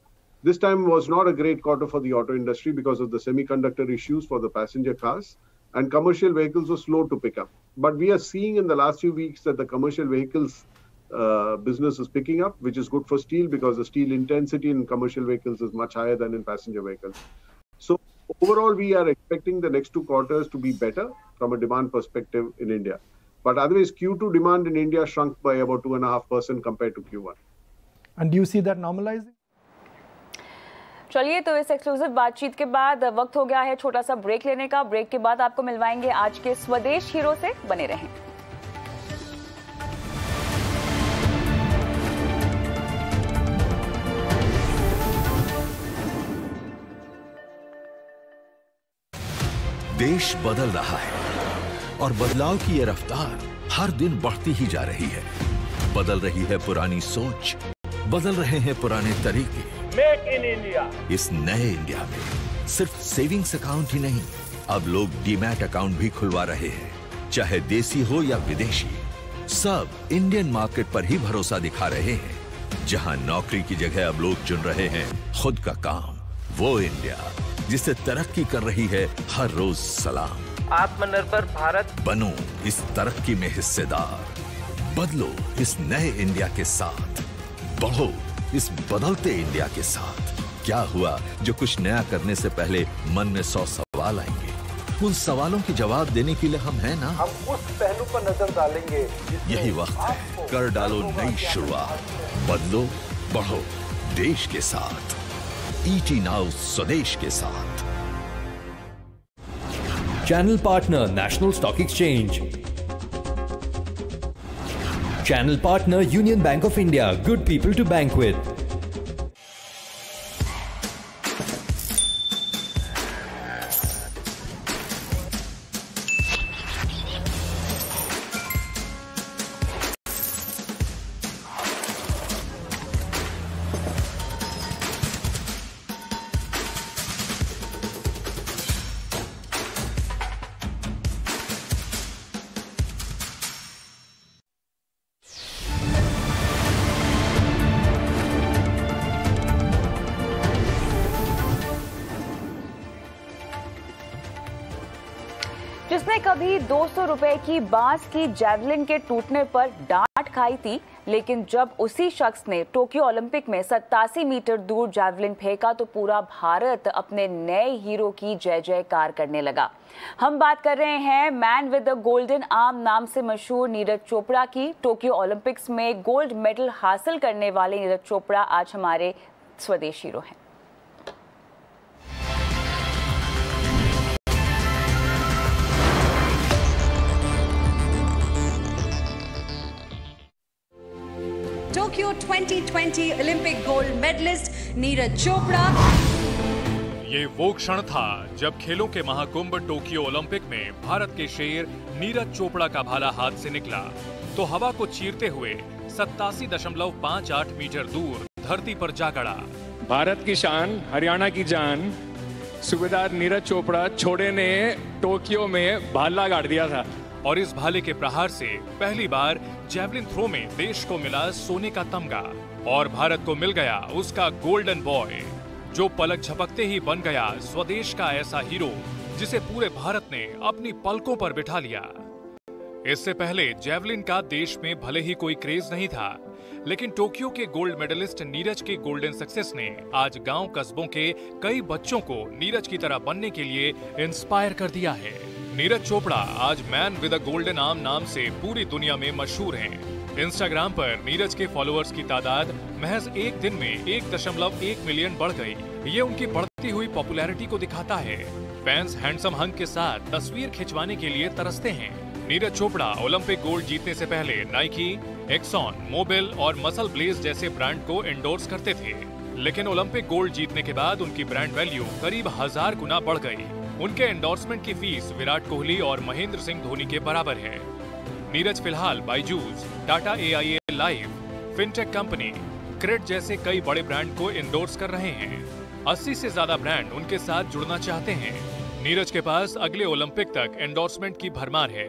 [SPEAKER 10] This time was not a great quarter for the auto industry because of the semiconductor issues for the passenger cars, and commercial vehicles were slow to pick up. But we are seeing in the last few weeks that the commercial vehicles business is picking up, which is good for steel because the steel intensity in commercial vehicles is much higher than in passenger vehicles. So overall, we are expecting the next 2 quarters to be better from a demand perspective in India. But otherwise, Q2 demand in India shrunk by about 2.5% compared to Q1.
[SPEAKER 9] And do you see that normalizing?
[SPEAKER 1] चलिए, तो इस exclusive बातचीत के बाद वक्त हो गया है छोटा सा ब्रेक लेने का। ब्रेक के बाद आपको मिलवाएंगे आज के स्वदेश हीरो से। बने रहें।
[SPEAKER 11] देश बदल रहा है और बदलाव की ये रफ्तार हर दिन बढ़ती ही जा रही है। बदल रही है पुरानी सोच, बदल रहे हैं पुराने तरीके।
[SPEAKER 12] Make in India.
[SPEAKER 11] इस नए इंडिया में सिर्फ सेविंग्स अकाउंट ही नहीं, अब लोग डीमैट अकाउंट भी खुलवा रहे हैं, चाहे देसी हो या विदेशी। सब इंडियन मार्केट पर ही भरोसा दिखा रहे हैं, जहां नौकरी की जगह अब लोग चुन रहे हैं खुद का काम। वो इंडिया जिसे तरक्की कर रही है हर रोज सलाम।
[SPEAKER 12] आत्मनिर्भर भारत।
[SPEAKER 11] बनो इस तरक्की में हिस्सेदार, बदलो इस नए इंडिया के साथ, बढ़ो इस बदलते इंडिया के साथ। क्या हुआ जो कुछ नया करने से पहले मन में 100 सवाल आएंगे? उन सवालों के जवाब देने के लिए हम हैं ना।
[SPEAKER 9] हम उस पहलू पर नजर डालेंगे।
[SPEAKER 11] यही वक्त है, कर डालो नई शुरुआत, बदलो बढ़ो देश के साथ। ET नाउ स्वदेश के साथ।
[SPEAKER 13] Channel partner National Stock Exchange. Channel partner Union Bank of India, good people to bank with.
[SPEAKER 1] जिसने कभी 200 रुपए की बांस की जैवलिन के टूटने पर डांट खाई थी, लेकिन जब उसी शख्स ने टोक्यो ओलंपिक में 87 मीटर दूर जैवलिन फेंका तो पूरा भारत अपने नए हीरो की जय जयकार करने लगा। हम बात कर रहे हैं man with the golden arm नाम से मशहूर नीरज चोपड़ा की। टोक्यो ओलंपिक्स में गोल्ड मेडल हासिल करने वाले नीरज चोपड़ा आज हमारे स्वदेश हीरो हैं।
[SPEAKER 14] Tokyo 2020 Olympic gold medallist Neeraj Chopra.
[SPEAKER 15] ये वो क्षण था जब खेलों के महाकुंभ टोक्यो ओलंपिक में भारत के शेर नीरज चोपड़ा का भाला हाथ से निकला तो हवा को चीरते हुए 87.58 मीटर दूर धरती पर जा गड़ा।
[SPEAKER 16] भारत की शान, हरियाणा की जान, सूबेदार नीरज चोपड़ा छोड़े ने टोक्यो में भाला गाड़ दिया था।
[SPEAKER 15] और इस भाले के प्रहार से पहली बार जैवलिन थ्रो में देश को मिला सोने का तमगा और भारत को मिल गया उसका गोल्डन बॉय, जो पलक झपकते ही बन गया स्वदेश का ऐसा हीरो जिसे पूरे भारत ने अपनी पलकों पर बिठा लिया। इससे पहले जैवलिन का देश में भले ही कोई क्रेज नहीं था, लेकिन टोक्यो के गोल्ड मेडलिस्ट नीरज के गोल्डन सक्सेस ने आज गांव कस्बों के कई बच्चों को नीरज की तरह बनने के लिए इंस्पायर कर दिया है। नीरज चोपड़ा आज man with a golden arm नाम से पूरी दुनिया में मशहूर हैं। इंस्टाग्राम पर नीरज के फॉलोअर्स की तादाद महज एक दिन में 1.1 मिलियन बढ़ गई। ये उनकी बढ़ती हुई पॉपुलैरिटी को दिखाता है। फैंस हैंडसम हंक के साथ तस्वीर खिंचवाने के लिए तरसते हैं। नीरज चोपड़ा ओलंपिक गोल्ड जीतने से पहले नाइकी, एक्सॉन, मोबिल और मसल ब्लेज जैसे ब्रांड को एंडोर्स करते थे, लेकिन ओलंपिक गोल्ड जीतने के बाद उनकी ब्रांड वैल्यू करीब 1000 गुना बढ़ गई। उनके एंडोर्समेंट की फीस विराट कोहली और महेंद्र सिंह धोनी के बराबर है। नीरज फिलहाल Byju's, Tata AIA life, fintech company, Cred जैसे कई बड़े ब्रांड को एंडोर्स कर रहे हैं। 80 से ज्यादा ब्रांड उनके साथ जुड़ना चाहते हैं। नीरज के पास अगले ओलंपिक तक एंडोर्समेंट की भरमार है,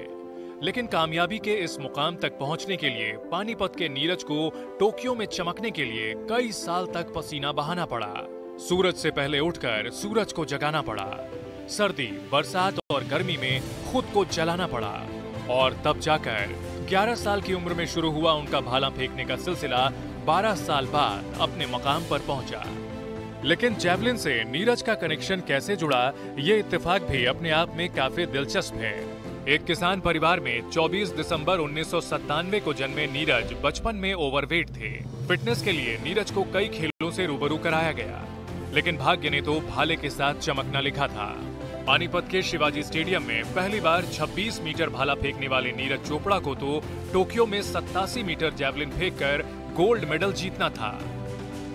[SPEAKER 15] लेकिन कामयाबी के इस मुकाम तक पहुंचने के लिए पानीपत के नीरज को टोक्यो में चमकने के लिए कई साल तक पसीना बहाना पड़ा। सूरज से पहले उठकर सूरज को जगाना पड़ा, सर्दी, बरसात और गर्मी में खुद को जलाना पड़ा और तब जाकर 11 साल की उम्र में शुरू हुआ उनका भाला फेंकने का सिलसिला 12 साल बाद अपने मकाम पर पहुंचा। लेकिन जैवलिन से नीरज का कनेक्शन कैसे जुड़ा, ये इत्तेफाक भी अपने आप में काफी दिलचस्प है। एक किसान परिवार में 24 दिसंबर 1997 को जन्मे नीरज बचपन में ओवरवेट थे। फिटनेस के लिए नीरज को कई खेलों से रूबरू कराया गया, लेकिन भाग्य ने तो भाले के साथ चमकना लिखा था। पानीपत के शिवाजी स्टेडियम में पहली बार 26 मीटर भाला फेंकने वाले नीरज चोपड़ा को तो टोक्यो में 87 मीटर जैवलिन फेंककर गोल्ड मेडल जीतना था।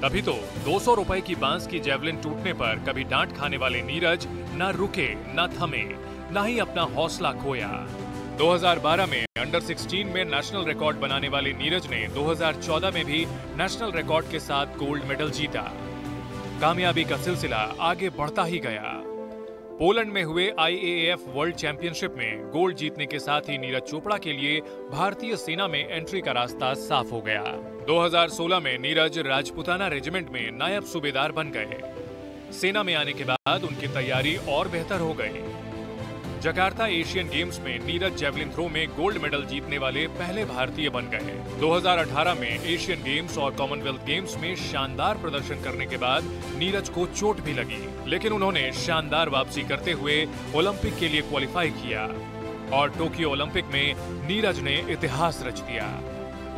[SPEAKER 15] तभी तो 200 रुपए की बांस की जैवलिन टूटने पर कभी डांट खाने वाले नीरज न रुके, न थमे, न ही अपना हौसला खोया। 2012 में अंडर 16 में नेशनल रिकॉर्ड बनाने वाले नीरज ने 2014 में भी नेशनल रिकॉर्ड के साथ गोल्ड मेडल जीता। कामयाबी का सिलसिला आगे बढ़ता ही गया। पोलैंड में हुए IAAF वर्ल्ड चैंपियनशिप में गोल्ड जीतने के साथ ही नीरज चोपड़ा के लिए भारतीय सेना में एंट्री का रास्ता साफ हो गया। 2016 में नीरज राजपुताना रेजिमेंट में नायब सूबेदार बन गए। सेना में आने के बाद उनकी तैयारी और बेहतर हो गई। जकार्ता एशियन गेम्स में नीरज जेवलिन थ्रो में गोल्ड मेडल जीतने वाले पहले भारतीय बन गए। 2018 में एशियन गेम्स और कॉमनवेल्थ गेम्स में शानदार प्रदर्शन करने के बाद नीरज को चोट भी लगी, लेकिन उन्होंने शानदार वापसी करते हुए ओलंपिक के लिए क्वालिफाई किया और टोक्यो ओलंपिक में नीरज ने इतिहास रच दिया।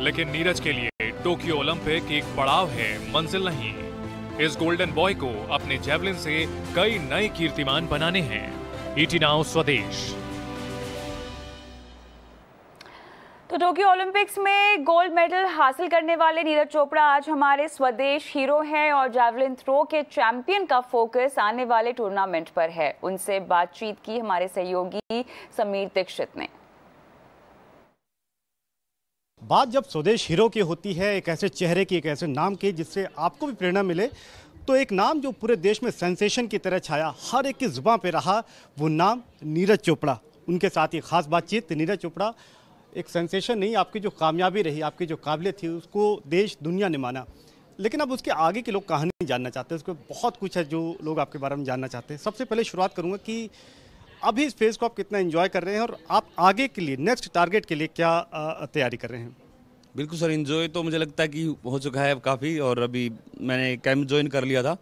[SPEAKER 15] लेकिन नीरज के लिए टोक्यो ओलंपिक एक पड़ाव है, मंजिल नहीं। इस गोल्डन बॉय को अपने जेवलिन से कई नए कीर्तिमान बनाने हैं। ईटी नाउ स्वदेश।
[SPEAKER 1] तो टोक्यो ओलंपिक्स में गोल्ड मेडल हासिल करने वाले नीरज चोपड़ा आज हमारे स्वदेश हीरो हैं और जैवलिन थ्रो के चैंपियन का फोकस आने वाले टूर्नामेंट पर है। उनसे बातचीत की हमारे सहयोगी समीर दीक्षित ने।
[SPEAKER 12] बात जब स्वदेश हीरो की होती है, एक ऐसे चेहरे की, एक ऐसे नाम की जिससे आपको भी प्रेरणा मिले, तो एक नाम जो पूरे देश में सेंसेशन की तरह छाया, हर एक की जुबान पे रहा, वो नाम नीरज चोपड़ा। उनके साथ ये खास बातचीत। नीरज चोपड़ा एक सेंसेशन नहीं, आपकी जो कामयाबी रही, आपकी जो काबिलियत थी, उसको देश दुनिया ने माना, लेकिन अब उसके आगे के लोग कहानी जानना चाहते हैं। उसको बहुत कुछ है जो लोग आपके बारे में जानना चाहते हैं। सबसे पहले शुरुआत करूँगा कि अभी इस फेज़ को आप कितना एंजॉय कर रहे हैं और आप आगे के लिए, नेक्स्ट टारगेट के लिए क्या तैयारी कर रहे हैं?
[SPEAKER 17] बिल्कुल सर, एंजॉय तो मुझे लगता है कि हो चुका है काफ़ी, और अभी मैंने कैंप ज्वाइन कर लिया था,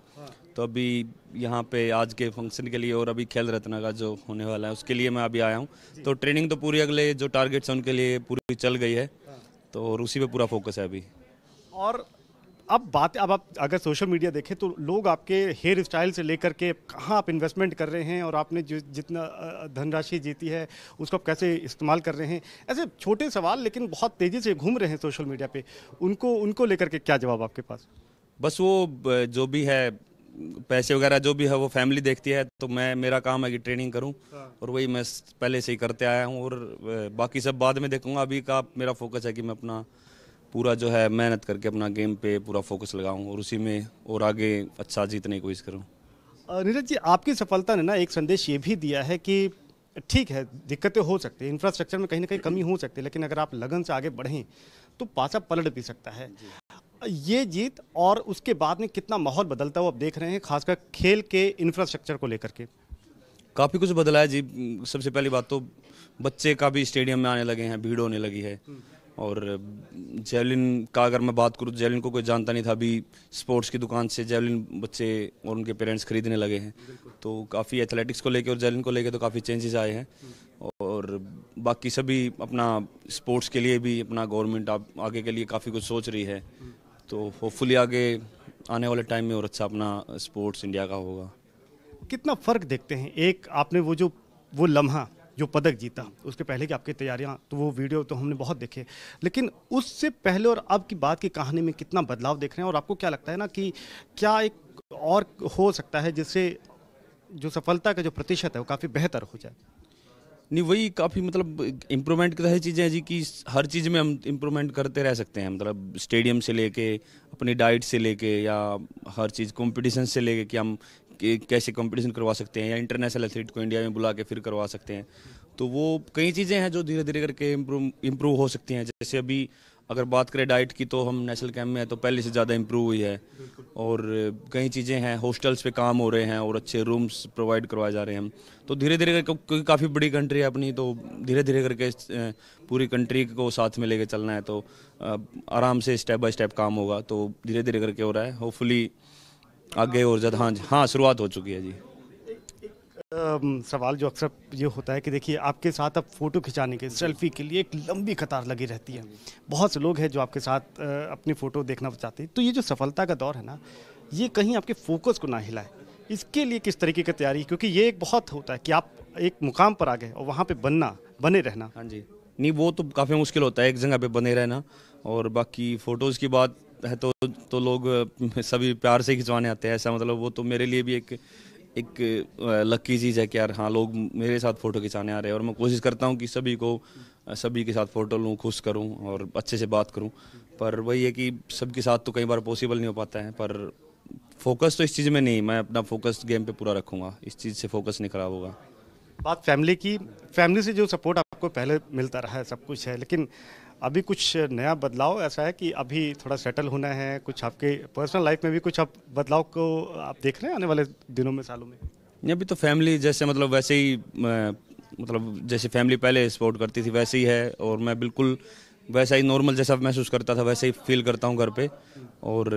[SPEAKER 17] तो अभी यहाँ पे आज के फंक्शन के लिए और अभी खेल रत्न का जो होने वाला है उसके लिए मैं अभी आया हूँ। तो ट्रेनिंग तो पूरी अगले जो टारगेट्स हैं उनके लिए पूरी चल गई है, तो और उसी पे पूरा फोकस है अभी।
[SPEAKER 12] और अब आप अगर सोशल मीडिया देखें तो लोग आपके हेयर स्टाइल से लेकर के कहाँ आप इन्वेस्टमेंट कर रहे हैं और आपने जितना धनराशि जीती है उसको आप कैसे इस्तेमाल कर रहे हैं, ऐसे छोटे सवाल लेकिन बहुत तेज़ी से घूम रहे हैं सोशल मीडिया पे, उनको लेकर के क्या जवाब आपके पास?
[SPEAKER 17] बस वो जो भी है पैसे वगैरह जो भी है वो फैमिली देखती है, तो मेरा काम है कि ट्रेनिंग करूं, और वही मैं पहले से ही करते आया हूं, और बाकी सब बाद में देखूंगा। अभी का मेरा फोकस है कि मैं अपना पूरा जो है मेहनत करके अपना गेम पे पूरा फोकस लगाऊं और उसी में और आगे अच्छा जीतने की कोशिश करूं।
[SPEAKER 12] नीरज जी, आपकी सफलता ने ना एक संदेश ये भी दिया है कि ठीक है, दिक्कतें हो सकती हैं, इंफ्रास्ट्रक्चर में कहीं ना कहीं कमी हो सकती है, लेकिन अगर आप लगन से आगे बढ़ें तो पासा पलट भी सकता है। ये जीत और उसके बाद में कितना माहौल बदलता हुआ आप देख रहे हैं, खासकर खेल के इंफ्रास्ट्रक्चर को लेकर के?
[SPEAKER 17] काफ़ी कुछ बदला है जी। सबसे पहली बात तो बच्चे का भी स्टेडियम में आने लगे हैं, भीड़ होने लगी है। और जेवलिन का अगर मैं बात करूँ, जेवलिन को कोई जानता नहीं था, अभी स्पोर्ट्स की दुकान से जेवलिन बच्चे और उनके पेरेंट्स खरीदने लगे हैं, तो काफ़ी एथलेटिक्स को लेके और जेवलिन को लेके तो काफ़ी चेंजेस आए हैं। और बाकी सभी अपना स्पोर्ट्स के लिए भी अपना गवर्नमेंट आगे के लिए काफ़ी कुछ सोच रही है, तो होपफुली आगे आने वाले टाइम में और अच्छा अपना स्पोर्ट्स इंडिया का होगा।
[SPEAKER 12] कितना फ़र्क देखते हैं? एक आपने वो लम्हा जो पदक जीता, उसके पहले की आपकी तैयारियां, तो वो वीडियो तो हमने बहुत देखे, लेकिन उससे पहले और अब की बात की कहानी में कितना बदलाव देख रहे हैं? और आपको क्या लगता है ना कि क्या एक और हो सकता है जिससे जो सफलता का जो प्रतिशत है वो काफ़ी बेहतर हो जाए?
[SPEAKER 17] नहीं, वही काफ़ी मतलब इम्प्रूवमेंट की तरह चीज़ें हैं जी, कि हर चीज़ में हम इम्प्रूवमेंट करते रह सकते हैं। मतलब स्टेडियम से लेके अपनी डाइट से लेके या हर चीज़ कॉम्पिटिशन से लेके कि हम कैसे कंपटीशन करवा सकते हैं या इंटरनेशनल एथलीट को इंडिया में बुला के फिर करवा सकते हैं। तो वो कई चीज़ें हैं जो धीरे धीरे करके इम्प्रूव हो सकती हैं। जैसे अभी अगर बात करें डाइट की, तो हम नेशनल कैंप में है तो पहले से ज़्यादा इम्प्रूव हुई है, और कई चीज़ें हैं, हॉस्टल्स पे काम हो रहे हैं और अच्छे रूम्स प्रोवाइड करवाए जा रहे हैं हम। तो धीरे धीरे करके काफ़ी बड़ी कंट्री है अपनी, तो धीरे धीरे करके पूरी कंट्री को साथ में लेके चलना है, तो आराम से स्टेप बाय स्टेप काम होगा। तो धीरे धीरे करके हो रहा है, होपफुली आगे और ज़्यादा। हाँ, शुरुआत हो चुकी है जी।
[SPEAKER 12] सवाल जो अक्सर ये होता है कि देखिए, आपके साथ अब फ़ोटो खिंचाने के, सेल्फी के लिए एक लंबी कतार लगी रहती है, बहुत से लोग हैं जो आपके साथ अपनी फ़ोटो देखना चाहते हैं। तो ये जो सफलता का दौर है ना, ये कहीं आपके फोकस को ना हिलाए, इसके लिए किस तरीके की तैयारी? क्योंकि ये एक बहुत होता है कि आप एक मुकाम पर आ गए और वहाँ पर बने रहना।
[SPEAKER 17] हाँ जी, नहीं वो तो काफ़ी मुश्किल होता है एक जगह पे बने रहना। और बाकी फ़ोटोज़ की बात है तो लोग सभी प्यार से खिंचवाने आते हैं, ऐसा मतलब वो तो मेरे लिए भी एक लकी चीज़ है कि यार हाँ, लोग मेरे साथ फ़ोटो खिंचाने आ रहे हैं, और मैं कोशिश करता हूँ कि सभी के साथ फ़ोटो लूँ, खुश करूँ और अच्छे से बात करूँ। पर वही है कि सबके साथ तो कई बार पॉसिबल नहीं हो पाता है, पर फोकस तो इस चीज़ में नहीं, मैं अपना फोकस गेम पे पूरा रखूँगा, इस चीज़ से फोकस नहीं खराब होगा।
[SPEAKER 12] बात फैमिली की, फैमिली से जो सपोर्ट आपको पहले मिलता रहा है, सब कुछ है, लेकिन अभी कुछ नया बदलाव ऐसा है कि अभी थोड़ा सेटल होना है, कुछ आपके पर्सनल लाइफ में भी कुछ आप बदलाव को आप देख रहे हैं आने वाले दिनों में, सालों में?
[SPEAKER 17] नहीं, अभी तो फैमिली जैसे मतलब वैसे ही मतलब जैसे फैमिली पहले सपोर्ट करती थी वैसे ही है, और मैं बिल्कुल वैसा ही नॉर्मल जैसा महसूस करता था वैसे ही फील करता हूँ घर पे। और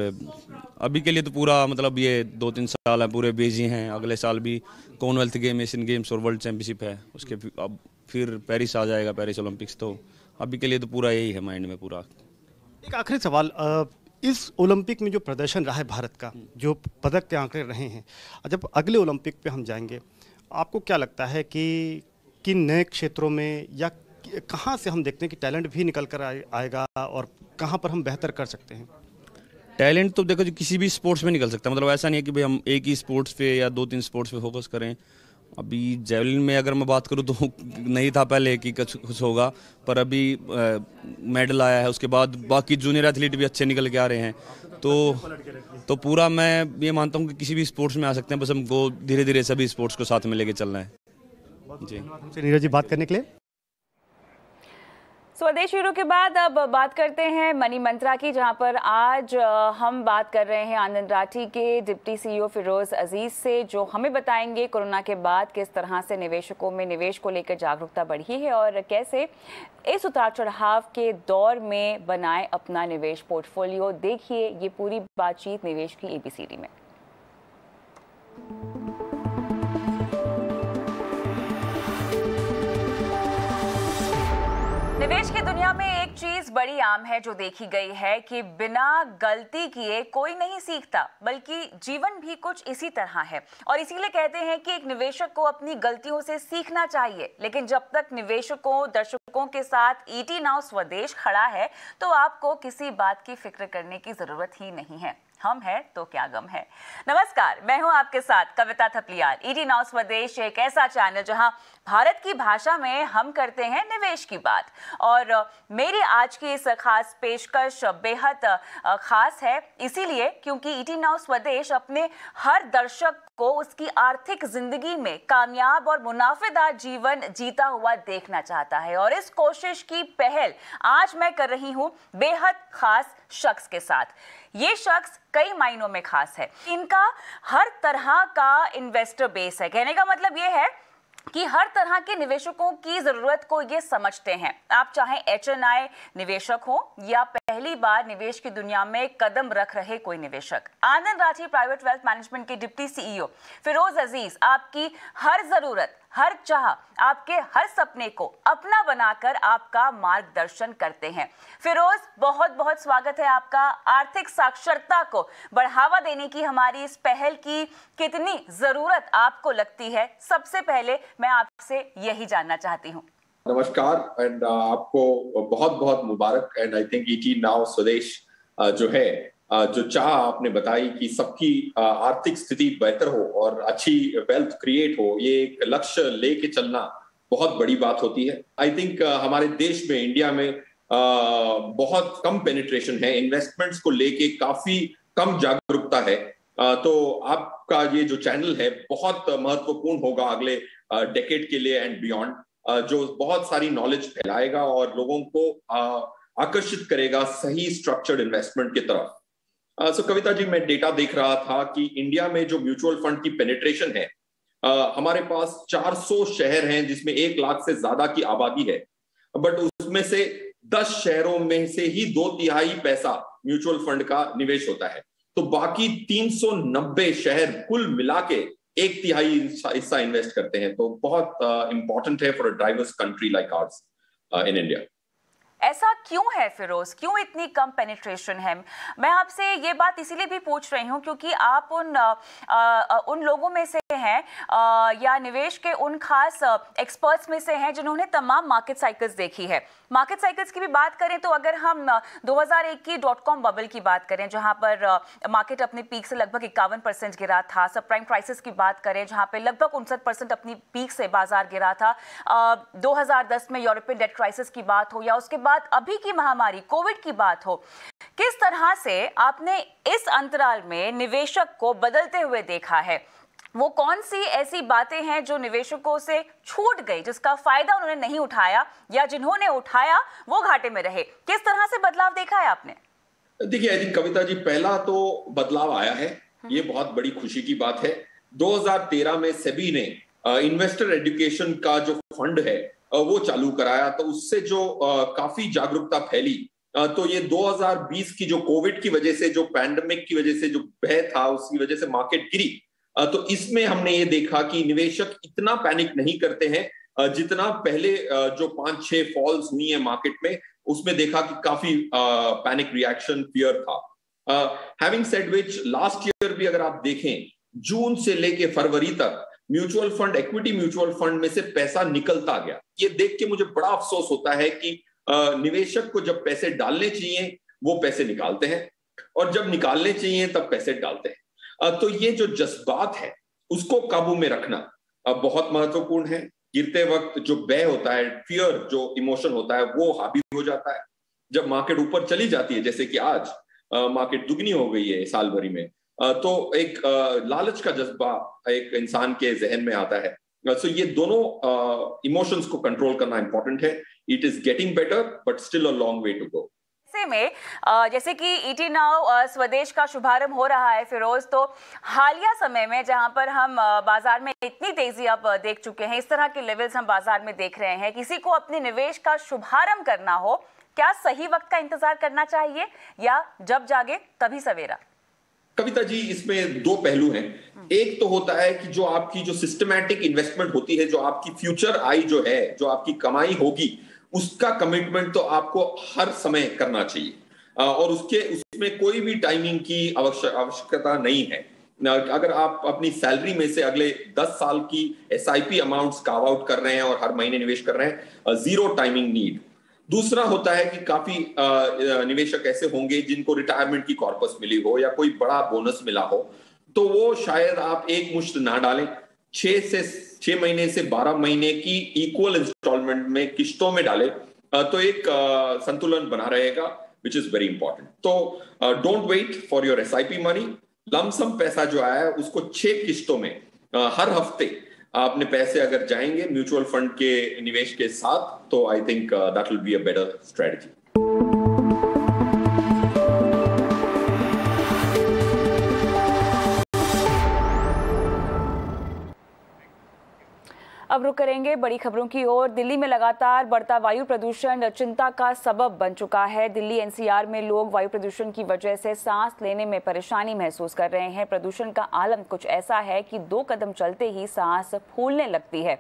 [SPEAKER 17] अभी के लिए तो पूरा मतलब ये 2-3 साल है पूरे बिजी हैं, अगले साल भी कॉमनवेल्थ गेम, एशियन गेम्स और वर्ल्ड चैंपियनशिप है, उसके अब फिर पेरिस आ जाएगा, पेरिस ओलंपिक्स। तो अभी के लिए तो पूरा यही है माइंड में पूरा।
[SPEAKER 12] एक आखिरी सवाल, इस ओलंपिक में जो प्रदर्शन रहा है भारत का, जो पदक के आंकड़े रहे हैं, जब अगले ओलंपिक पे हम जाएंगे, आपको क्या लगता है कि किन नए क्षेत्रों में या कहाँ से हम देखते हैं कि टैलेंट भी निकल कर आएगा और कहाँ पर हम बेहतर कर सकते हैं?
[SPEAKER 17] टैलेंट तो देखो जो किसी भी स्पोर्ट्स में निकल सकता है, मतलब ऐसा नहीं है कि भाई हम एक ही स्पोर्ट्स पे या 2-3 स्पोर्ट्स पे फोकस करें। अभी जेवलिन में अगर मैं बात करूं तो नहीं था पहले कि कुछ होगा, पर अभी मेडल आया है, उसके बाद बाकी जूनियर एथलीट भी अच्छे निकल के आ रहे हैं। तो पूरा मैं ये मानता हूं कि किसी भी स्पोर्ट्स में आ सकते हैं, बस हमको धीरे धीरे सभी स्पोर्ट्स को साथ में लेके चलना है। जी,
[SPEAKER 12] हमसे नीरज जी बात करने के लिए।
[SPEAKER 1] स्वदेश हीरो के बाद अब बात करते हैं मनी मंत्रा की, जहां पर आज हम बात कर रहे हैं आनंद राठी के डिप्टी सीईओ फिरोज अजीज से, जो हमें बताएंगे कोरोना के बाद किस तरह से निवेशकों में निवेश को लेकर जागरूकता बढ़ी है और कैसे इस उतार चढ़ाव के दौर में बनाए अपना निवेश पोर्टफोलियो। देखिए ये पूरी बातचीत निवेश की एबीसीडी में। निवेश की दुनिया में एक चीज बड़ी आम है जो देखी गई है कि बिना गलती किए कोई नहीं सीखता, बल्कि जीवन भी कुछ इसी तरह है। और इसीलिए कहते हैं कि एक निवेशक को अपनी गलतियों से सीखना चाहिए। लेकिन जब तक निवेशकों दर्शकों के साथ ईटी नाउ स्वदेश खड़ा है तो आपको किसी बात की फिक्र करने की जरूरत ही नहीं है। हम हैं तो क्या गम है। नमस्कार, मैं हूं आपके साथ कविता थपलियाल। ईटी नाउ स्वदेश एक ऐसा चैनल जहां भारत की भाषा में हम करते हैं निवेश की बात। और मेरी आज की इस खास पेशकश बेहद खास है इसीलिए क्योंकि ईटी नाउ स्वदेश अपने हर दर्शक को उसकी आर्थिक जिंदगी में कामयाब और मुनाफेदार जीवन जीता हुआ देखना चाहता है। और इस कोशिश की पहल आज मैं कर रही हूं बेहद खास शख्स के साथ। ये शख्स कई मायनों में खास है। इनका हर तरह का इन्वेस्टर बेस है। कहने का मतलब ये है कि हर तरह के निवेशकों की जरूरत को ये समझते हैं। आप चाहे एचएनआई निवेशक हो या पहली बार निवेश की दुनिया में कदम रख रहे कोई निवेशक। आनंद राठी प्राइवेट वेल्थ मैनेजमेंट के डिप्टी सीईओ फिरोज अजीज आपकी हर जरूरत, हर चाह, आपके हर सपने को अपना बनाकर आपका मार्गदर्शन करते हैं। फिरोज, बहुत बहुत स्वागत है आपका। आर्थिक साक्षरता को बढ़ावा देने की हमारी इस पहल की कितनी जरूरत आपको लगती है, सबसे पहले मैं आपसे यही जानना चाहती हूँ।
[SPEAKER 18] नमस्कार एंड आपको बहुत बहुत मुबारक। And I think ET Now Swadesh जो है, जो चाह आपने बताई कि सबकी आर्थिक स्थिति बेहतर हो और अच्छी वेल्थ क्रिएट हो, ये एक लक्ष्य लेके चलना बहुत बड़ी बात होती है। आई थिंक हमारे देश में, इंडिया में बहुत कम पेनिट्रेशन है, इन्वेस्टमेंट्स को लेके काफी कम जागरूकता है। तो आपका ये जो चैनल है बहुत महत्वपूर्ण होगा अगले डेकेड के लिए एंड बियॉन्ड, जो बहुत सारी नॉलेज फैलाएगा और लोगों को आकर्षित करेगा सही स्ट्रक्चर्ड इन्वेस्टमेंट की तरफ। सो कविता जी, मैं डेटा देख रहा था कि इंडिया में जो म्यूचुअल फंड की पेनिट्रेशन है, हमारे पास 400 शहर हैं जिसमें 1 लाख से ज्यादा की आबादी है, बट उसमें से 10 शहरों में से ही 2/3 पैसा म्यूचुअल फंड का निवेश होता है। तो बाकी 390 शहर कुल मिला के 1/3 हिस्सा इन्वेस्ट करते हैं। तो बहुत इंपॉर्टेंट है for a diverse country like hours in India.
[SPEAKER 1] ऐसा क्यों है फिरोज, क्यों इतनी कम पेनिट्रेशन है? मैं आपसे ये बात इसीलिए भी पूछ रही हूँ क्योंकि आप उन लोगों में से हैं या निवेश के उन खास एक्सपर्ट्स में से हैं जिन्होंने तमाम मार्केट साइकिल्स देखी है। मार्केट साइकिल्स की भी बात करें तो अगर हम 2001 की .com बबल की बात करें जहां पर मार्केट अपने पीक से लगभग 51% गिरा था, सब प्राइम क्राइसिस की बात करें जहां पे लगभग 59% अपनी पीक से बाजार गिरा था, 2010 में यूरोपियन डेट क्राइसिस की बात हो या उसके बाद अभी की महामारी कोविड की बात हो, किस तरह से आपने इस अंतराल में निवेशक को बदलते हुए देखा है? वो कौन सी ऐसी बातें हैं जो निवेशकों से छूट गई, जिसका फायदा उन्होंने नहीं उठाया या जिन्होंने उठाया वो घाटे में रहे? किस तरह से बदलाव देखा है आपने?
[SPEAKER 18] देखिए, आई थिंक कविता जी, पहला तो बदलाव आया है, ये बहुत बड़ी खुशी की बात है। 2013 में सेबी ने इन्वेस्टर एजुकेशन का जो फंड है वो चालू कराया, तो उससे जो काफी जागरूकता फैली। तो ये 2020 की जो कोविड की वजह से, जो पैंडेमिक की वजह से जो भय था, उसकी वजह से मार्केट गिरी। तो इसमें हमने ये देखा कि निवेशक इतना पैनिक नहीं करते हैं जितना पहले जो 5-6 फॉल्स हुई है मार्केट में, उसमें देखा कि काफी पैनिक रिएक्शन, फियर था। हैविंग सेड विच, लास्ट ईयर भी अगर आप देखें, जून से लेके फरवरी तक mutual fund, equity mutual fund में से पैसा निकलता गया। ये देख के मुझे बड़ा अफसोस होता है कि निवेशक को जब पैसे डालने चाहिए वो पैसे निकालते हैं, और जब निकालने चाहिए तब पैसे डालते हैं। तो ये जो जज्बात है उसको काबू में रखना बहुत महत्वपूर्ण है। गिरते वक्त जो भय होता है, फियर जो इमोशन होता है, वो हावी हो जाता है। जब मार्केट ऊपर चली जाती है, जैसे कि आज मार्केट दुगनी हो गई है साल भरी में, तो एक लालच का जज्बा एक इंसान के जहन में आता है। सो ये दोनों इमोशंस को कंट्रोल करना इंपॉर्टेंट है। It is getting better but still a long way to go.
[SPEAKER 1] ऐसे में जैसे कि ईटी नाउ स्वदेश का शुभारंभ हो रहा है फिरोज, तो हालिया समय में जहां पर हम बाजार में इतनी तेजी अब देख चुके हैं, इस तरह के लेवल्स हम बाजार में देख रहे हैं, किसी को अपने निवेश का शुभारंभ करना हो, क्या सही वक्त का इंतजार करना चाहिए या जब जागे तभी सवेरा?
[SPEAKER 18] कविता जी, इसमें दो पहलू हैं। एक तो होता है कि जो आपकी जो सिस्टमैटिक इन्वेस्टमेंट होती है, जो आपकी फ्यूचर आई जो है, जो आपकी कमाई होगी, उसका कमिटमेंट तो आपको हर समय करना चाहिए, और उसमें कोई भी टाइमिंग की आवश्यकता नहीं है। अगर आप अपनी सैलरी में से अगले 10 साल की SIP अमाउंट्स कार्व आउट कर रहे हैं और हर महीने निवेश कर रहे हैं, जीरो टाइमिंग नीड। दूसरा होता है कि काफी निवेशक ऐसे होंगे जिनको रिटायरमेंट की कॉर्पस मिली हो या कोई बड़ा बोनस मिला हो, तो वो शायद आप एक मुश्त ना डालें, 6 महीने से 12 महीने की इक्वल इंस्टॉलमेंट में, किश्तों में डालें, तो एक संतुलन बना रहेगा, विच इज वेरी इंपॉर्टेंट। तो don't wait for your SIP money. Lump sum पैसा जो आया है उसको 6 किश्तों में हर हफ्ते आपने पैसे अगर जाएंगे म्यूचुअल फंड के निवेश के साथ, तो I think that will be a better strategy.
[SPEAKER 1] अब रुक करेंगे बड़ी खबरों की ओर। दिल्ली में लगातार बढ़ता वायु प्रदूषण चिंता का सबब बन चुका है। दिल्ली NCR में लोग वायु प्रदूषण की वजह से सांस लेने में परेशानी महसूस कर रहे हैं। प्रदूषण का आलम कुछ ऐसा है कि 2 कदम चलते ही सांस फूलने लगती है।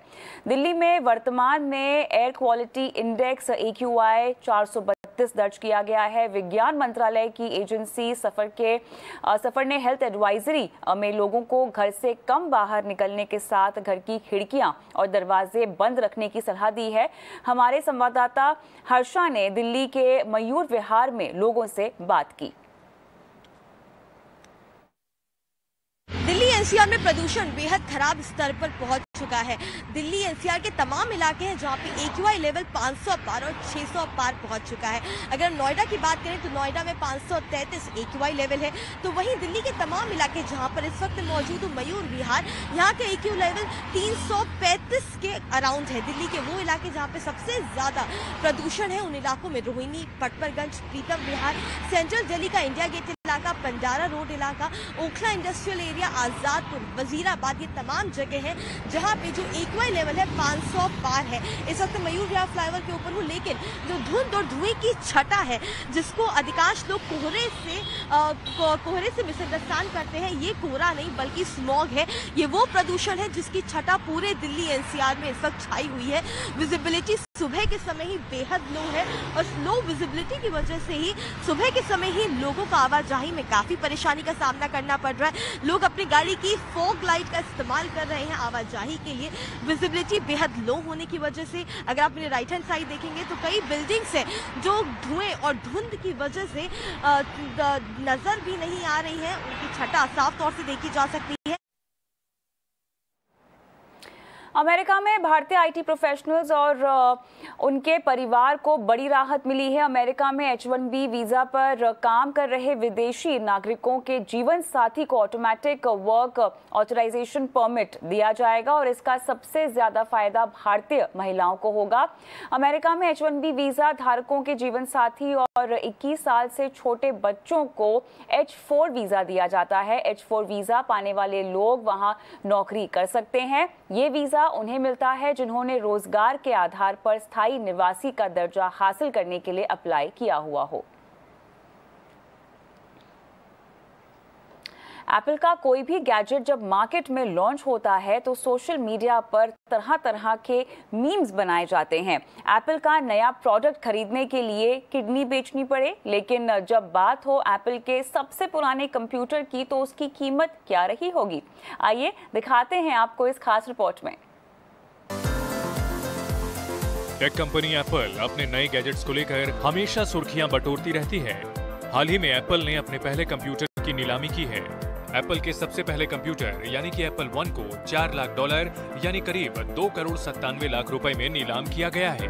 [SPEAKER 1] दिल्ली में वर्तमान में एयर क्वालिटी इंडेक्स AQI 432 दर्ज किया गया है। विज्ञान मंत्रालय की एजेंसी सफर ने हेल्थ एडवाइजरी में लोगों को घर से कम बाहर निकलने के साथ घर की खिड़कियां और दरवाजे बंद रखने की सलाह दी है। हमारे संवाददाता हर्षा ने दिल्ली के मयूर विहार में लोगों से बात की।
[SPEAKER 19] दिल्ली NCR में प्रदूषण बेहद खराब स्तर पर पहुंच चुका है। दिल्ली NCR के तमाम इलाके हैं जहां पे AQI लेवल 500 पार और 600 पार पहुंच चुका है। अगर नोएडा की बात करें तो नोएडा में 533 AQI लेवल है। तो वहीं दिल्ली के तमाम इलाके जहां पर इस वक्त मौजूद हूं, मयूर विहार, यहाँ के AQI लेवल 335 के अराउंड है। दिल्ली के वो इलाके जहाँ पे सबसे ज्यादा प्रदूषण है, उन इलाकों में रोहिणी, पटपरगंज, प्रीतम विहार, सेंट्रल दिल्ली का इंडिया गेट इलाका, पंडारा रोड इलाका, ओखला इंडस्ट्रियल एरिया, आजादपुर, वजीराबाद, ये तमाम जगह है जहां पे जो AQI लेवल है 500 पार है। इस वक्त मयूर विहार फ्लाईओवर के ऊपर हूँ, लेकिन जो धुंध और धुएं की छटा है, जिसको अधिकांश लोग कोहरे से मिसअंडरस्टैंड करते हैं, ये कोहरा नहीं बल्कि स्मॉग है। ये वो प्रदूषण है जिसकी छटा पूरे दिल्ली NCR में इस वक्त छाई हुई है। विजिबिलिटी सुबह के समय ही बेहद लो है और लो विजिबिलिटी की वजह से ही सुबह के समय ही लोगों को आवाजाही में काफी परेशानी का सामना करना पड़ रहा है। लोग अपनी गाड़ी की फॉग लाइट का इस्तेमाल कर रहे हैं आवाजाही के लिए। विजिबिलिटी बेहद लो होने की वजह से अगर आप मेरे राइट हैंड साइड देखेंगे तो कई बिल्डिंग्स हैं जो धुएं और धुंध की वजह से नजर भी नहीं आ रही है, उनकी छटा साफ तौर से देखी जा सकती है।
[SPEAKER 1] अमेरिका में भारतीय आईटी प्रोफेशनल्स और उनके परिवार को बड़ी राहत मिली है। अमेरिका में H-1B वीजा पर काम कर रहे विदेशी नागरिकों के जीवन साथी को ऑटोमेटिक वर्क ऑथराइजेशन परमिट दिया जाएगा और इसका सबसे ज्यादा फायदा भारतीय महिलाओं को होगा। अमेरिका में H-1B वीजा धारकों के जीवन साथी और 21 साल से छोटे बच्चों को H-4 वीजा दिया जाता है। H-4 वीजा पाने वाले लोग वहां नौकरी कर सकते हैं। ये वीजा उन्हें मिलता है जिन्होंने रोजगार के आधार पर स्थायी निवासी का दर्जा हासिल करने के लिए अप्लाई किया हुआ हो। एप्पल का कोई भी गैजेट जब मार्केट में लॉन्च होता है तो सोशल मीडिया पर तरह तरह के मीम्स बनाए जाते हैं। एप्पल का नया प्रोडक्ट खरीदने के लिए किडनी बेचनी पड़े, लेकिन जब बात हो एप्पल के सबसे पुराने कंप्यूटर की तो उसकी कीमत क्या रही होगी। आइए दिखाते हैं आपको इस खास रिपोर्ट में।
[SPEAKER 15] टेक कंपनी एप्पल अपने नए गैजेट्स को लेकर हमेशा सुर्खियां बटोरती रहती है। हाल ही में एप्पल ने अपने पहले कंप्यूटर की नीलामी की है। एप्पल के सबसे पहले कंप्यूटर यानी कि एप्पल 1 को $4 लाख यानी करीब 2,97,00,000 रुपए में नीलाम किया गया है।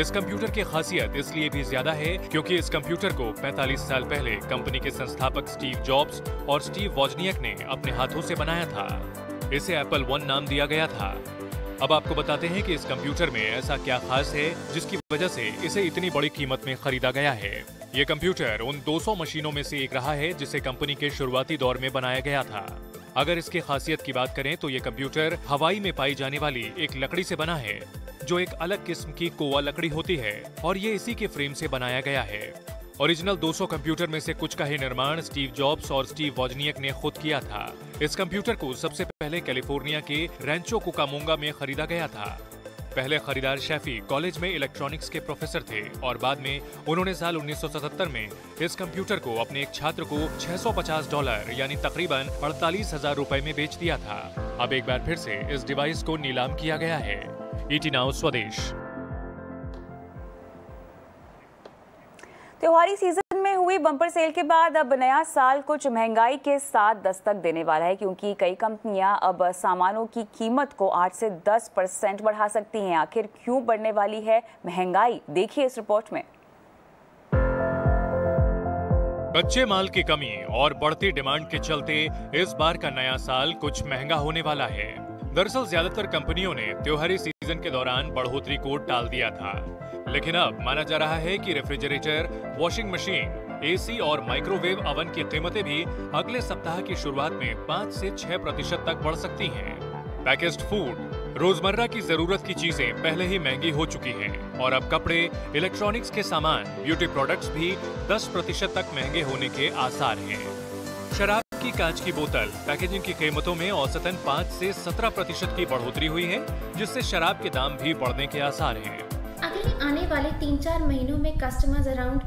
[SPEAKER 15] इस कंप्यूटर की खासियत इसलिए भी ज्यादा है क्योंकि इस कंप्यूटर को 45 साल पहले कंपनी के संस्थापक स्टीव जॉब्स और स्टीव वॉजनियक ने अपने हाथों से बनाया था। इसे एप्पल 1 नाम दिया गया था। अब आपको बताते हैं कि इस कंप्यूटर में ऐसा क्या खास है जिसकी वजह से इसे इतनी बड़ी कीमत में खरीदा गया है। ये कंप्यूटर उन 200 मशीनों में से एक रहा है जिसे कंपनी के शुरुआती दौर में बनाया गया था। अगर इसकी खासियत की बात करें तो ये कंप्यूटर हवाई में पाई जाने वाली एक लकड़ी से बना है जो एक अलग किस्म की कोआ लकड़ी होती है और ये इसी के फ्रेम से बनाया गया है। ओरिजिनल 200 कंप्यूटर में से कुछ का ही निर्माण स्टीव जॉब्स और स्टीव वॉजनियक ने खुद किया था। इस कंप्यूटर को सबसे पहले कैलिफोर्निया के रैंचो कुकामोंगा में खरीदा गया था। पहले खरीदार शेफी कॉलेज में इलेक्ट्रॉनिक्स के प्रोफेसर थे और बाद में उन्होंने साल 1977 में इस कंप्यूटर को अपने एक छात्र को $650 यानी तकरीबन 48,000 रुपए में बेच दिया था। अब एक बार फिर से इस डिवाइस को नीलाम किया गया है। ET नाउ स्वदेश।
[SPEAKER 1] त्योहारी सीजन में हुई बम्पर सेल के बाद अब नया साल कुछ महंगाई के साथ दस्तक देने वाला है, क्योंकि कई कंपनियां अब सामानों की कीमत को 8 से 10% बढ़ा सकती हैं। आखिर क्यों बढ़ने वाली है महंगाई, देखिए इस रिपोर्ट में।
[SPEAKER 15] कच्चे माल की कमी और बढ़ती डिमांड के चलते इस बार का नया साल कुछ महंगा होने वाला है। दरअसल ज्यादातर कंपनियों ने त्योहारी सीजन के दौरान बढ़ोतरी को टाल दिया था, लेकिन अब माना जा रहा है कि रेफ्रिजरेटर, वॉशिंग मशीन, AC और माइक्रोवेव अवन की कीमतें भी अगले सप्ताह की शुरुआत में 5 से 6% तक बढ़ सकती हैं। पैकेज्ड फूड, रोजमर्रा की जरूरत की चीजें पहले ही महंगी हो चुकी हैं और अब कपड़े, इलेक्ट्रॉनिक्स के सामान, ब्यूटी प्रोडक्ट्स भी 10% तक महंगे होने के आसार हैं। शराब की कांच की बोतल, पैकेजिंग की कीमतों में औसतन 5 से 17% की बढ़ोतरी हुई है, जिससे शराब के दाम भी बढ़ने के आसार हैं।
[SPEAKER 20] अगले आने वाले 3-4 महीनों में कस्टमर्स अराउंड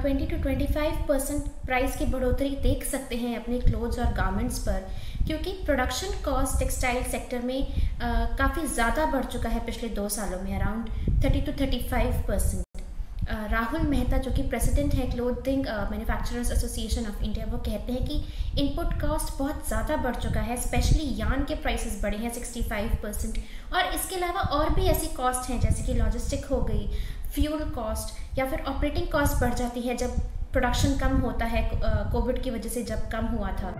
[SPEAKER 20] 20 to 25% प्राइस की बढ़ोतरी देख सकते हैं अपने क्लोथ्स और गारमेंट्स पर, क्योंकि प्रोडक्शन कॉस्ट टेक्सटाइल सेक्टर में काफ़ी ज़्यादा बढ़ चुका है पिछले 2 सालों में, अराउंड 30 to 35%। राहुल मेहता जो कि प्रेसिडेंट है clothing manufacturers association of India, वो कहते हैं कि इनपुट कॉस्ट बहुत ज़्यादा बढ़ चुका है, स्पेशली यार्न के प्राइसेस बढ़े हैं 65%। और इसके अलावा और भी ऐसी कॉस्ट हैं जैसे कि लॉजिस्टिक हो गई, फ्यूल कॉस्ट या फिर ऑपरेटिंग कॉस्ट बढ़ जाती है जब प्रोडक्शन कम होता है, कोविड की वजह से जब कम हुआ था।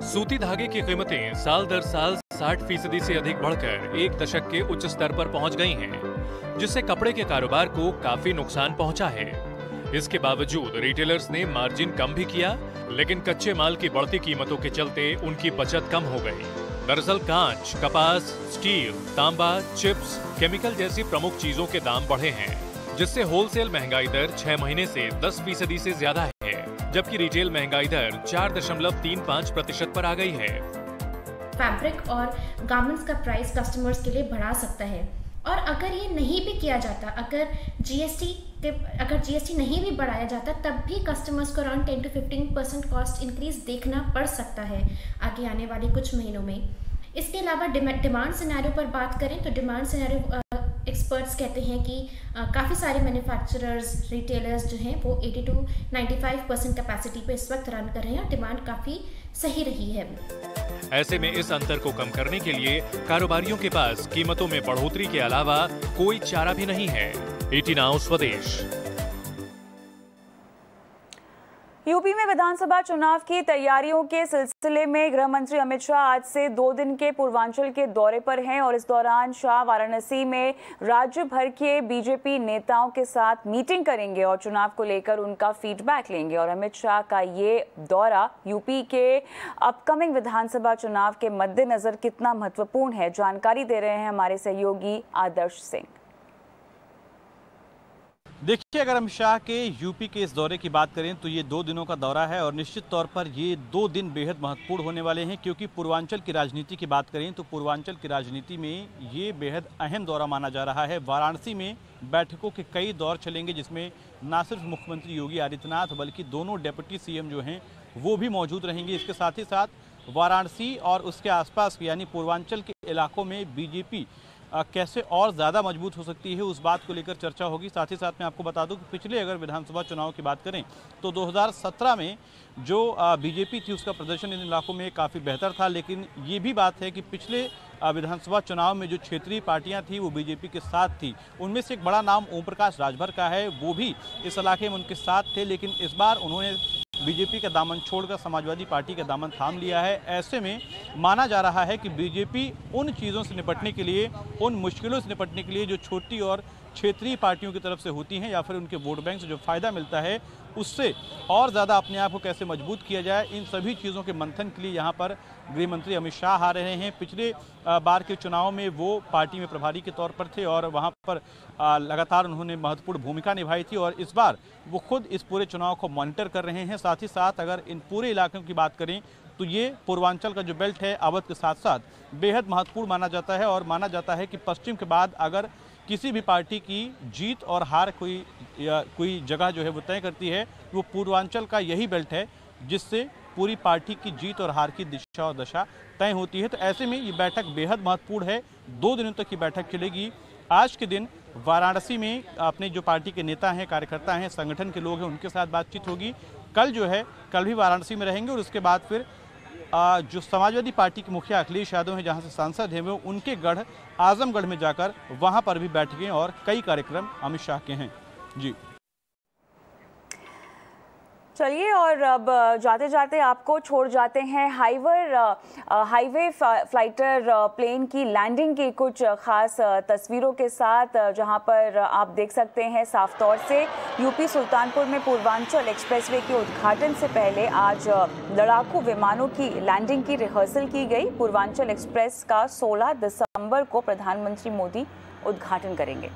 [SPEAKER 15] सूती धागे की कीमतें साल दर साल 60% से अधिक बढ़कर 1 दशक के उच्च स्तर पर पहुंच गई हैं, जिससे कपड़े के कारोबार को काफी नुकसान पहुंचा है। इसके बावजूद रिटेलर्स ने मार्जिन कम भी किया, लेकिन कच्चे माल की बढ़ती कीमतों के चलते उनकी बचत कम हो गई। दरअसल कांच, कपास, स्टील, तांबा, चिप्स, केमिकल जैसी प्रमुख चीजों के दाम बढ़े हैं, जिससे होलसेल महंगाई दर 6 महीने से 10% से ज्यादा है, जबकि रिटेल महंगाई दर 4.35% पर आ गई है।
[SPEAKER 20] फैब्रिक और गारमेंट्स का प्राइस कस्टमर्स के लिए बढ़ा सकता है, और अगर ये नहीं भी किया जाता, अगर जीएसटी नहीं भी बढ़ाया जाता, तब भी कस्टमर्स को अराउंड 10 to 15% कॉस्ट इंक्रीज देखना पड़ सकता है आगे आने वाले कुछ महीनों में। इसके अलावा डिमांड सिनेरियो पर बात करें तो डिमांड सिनेरियो एक्सपर्ट्स कहते हैं कि काफ़ी सारे मैन्युफैक्चरर्स, रिटेलर्स जो हैं वो 80 to 95% कैपेसिटी पे इस वक्त रन कर रहे हैं और डिमांड काफ़ी सही रही है।
[SPEAKER 15] ऐसे में इस अंतर को कम करने के लिए कारोबारियों के पास कीमतों में बढ़ोतरी के अलावा कोई चारा भी नहीं है। ET Now स्वदेश।
[SPEAKER 1] यूपी में विधानसभा चुनाव की तैयारियों के सिलसिले में गृह मंत्री अमित शाह आज से 2 दिन के पूर्वांचल के दौरे पर हैं और इस दौरान शाह वाराणसी में राज्य भर के बीजेपी नेताओं के साथ मीटिंग करेंगे और चुनाव को लेकर उनका फीडबैक लेंगे। और अमित शाह का ये दौरा यूपी के अपकमिंग विधानसभा चुनाव के मद्देनजर कितना महत्वपूर्ण है, जानकारी दे रहे हैं हमारे सहयोगी आदर्श सिंह।
[SPEAKER 21] देखिए, अगर हम शाह के यूपी के इस दौरे की बात करें तो ये 2 दिनों का दौरा है और निश्चित तौर पर ये 2 दिन बेहद महत्वपूर्ण होने वाले हैं, क्योंकि पूर्वांचल की राजनीति की बात करें तो पूर्वांचल की राजनीति में ये बेहद अहम दौरा माना जा रहा है। वाराणसी में बैठकों के कई दौर चलेंगे, जिसमें न सिर्फ मुख्यमंत्री योगी आदित्यनाथ बल्कि दोनों डिप्टी CM जो हैं वो भी मौजूद रहेंगे। इसके साथ ही साथ वाराणसी और उसके आसपास यानी पूर्वांचल के इलाकों में बीजेपी कैसे और ज़्यादा मजबूत हो सकती है, उस बात को लेकर चर्चा होगी। साथ ही साथ मैं आपको बता दूं कि पिछले अगर विधानसभा चुनाव की बात करें तो 2017 में जो बीजेपी थी उसका प्रदर्शन इन इलाकों में काफ़ी बेहतर था, लेकिन ये भी बात है कि पिछले विधानसभा चुनाव में जो क्षेत्रीय पार्टियां थी वो बीजेपी के साथ थी। उनमें से एक बड़ा नाम ओम प्रकाश राजभर का है, वो भी इस इलाके में उनके साथ थे, लेकिन इस बार उन्होंने बीजेपी का दामन छोड़कर समाजवादी पार्टी का दामन थाम लिया है। ऐसे में माना जा रहा है कि बीजेपी उन चीज़ों से निपटने के लिए, उन मुश्किलों से निपटने के लिए जो छोटी और क्षेत्रीय पार्टियों की तरफ से होती हैं या फिर उनके वोट बैंक से जो फ़ायदा मिलता है, उससे और ज़्यादा अपने आप को कैसे मजबूत किया जाए, इन सभी चीज़ों के मंथन के लिए यहाँ पर गृह मंत्री अमित शाह आ रहे हैं। पिछले बार के चुनाव में वो पार्टी में प्रभारी के तौर पर थे और वहाँ पर लगातार उन्होंने महत्वपूर्ण भूमिका निभाई थी और इस बार वो खुद इस पूरे चुनाव को मॉनिटर कर रहे हैं। साथ ही साथ अगर इन पूरे इलाकों की बात करें तो ये पूर्वांचल का जो बेल्ट है अवध के साथ साथ बेहद महत्वपूर्ण माना जाता है और माना जाता है कि पश्चिम के बाद अगर किसी भी पार्टी की जीत और हार कोई जगह जो है वो तय करती है, वो पूर्वांचल का यही बेल्ट है जिससे पूरी पार्टी की जीत और हार की दिशा और दशा तय होती है। तो ऐसे में ये बैठक बेहद महत्वपूर्ण है। 2 दिनों तक की बैठक चलेगी। आज के दिन वाराणसी में अपने जो पार्टी के नेता हैं, कार्यकर्ता हैं, संगठन के लोग हैं, उनके साथ बातचीत होगी। कल भी वाराणसी में रहेंगे और उसके बाद फिर जो समाजवादी पार्टी के मुखिया अखिलेश यादव हैं, जहां से सांसद हैं, वो उनके गढ़ आजमगढ़ में जाकर वहां पर भी बैठकें और कई कार्यक्रम अमित शाह के हैं। जी
[SPEAKER 1] चलिए, और अब जाते जाते आपको छोड़ जाते हैं हाईवे फ्लाइटर प्लेन की लैंडिंग की कुछ खास तस्वीरों के साथ, जहां पर आप देख सकते हैं साफ तौर से यूपी सुल्तानपुर में पूर्वांचल एक्सप्रेसवे के उद्घाटन से पहले आज लड़ाकू विमानों की लैंडिंग की रिहर्सल की गई। पूर्वांचल एक्सप्रेस का 16 दिसंबर को प्रधानमंत्री मोदी उद्घाटन करेंगे।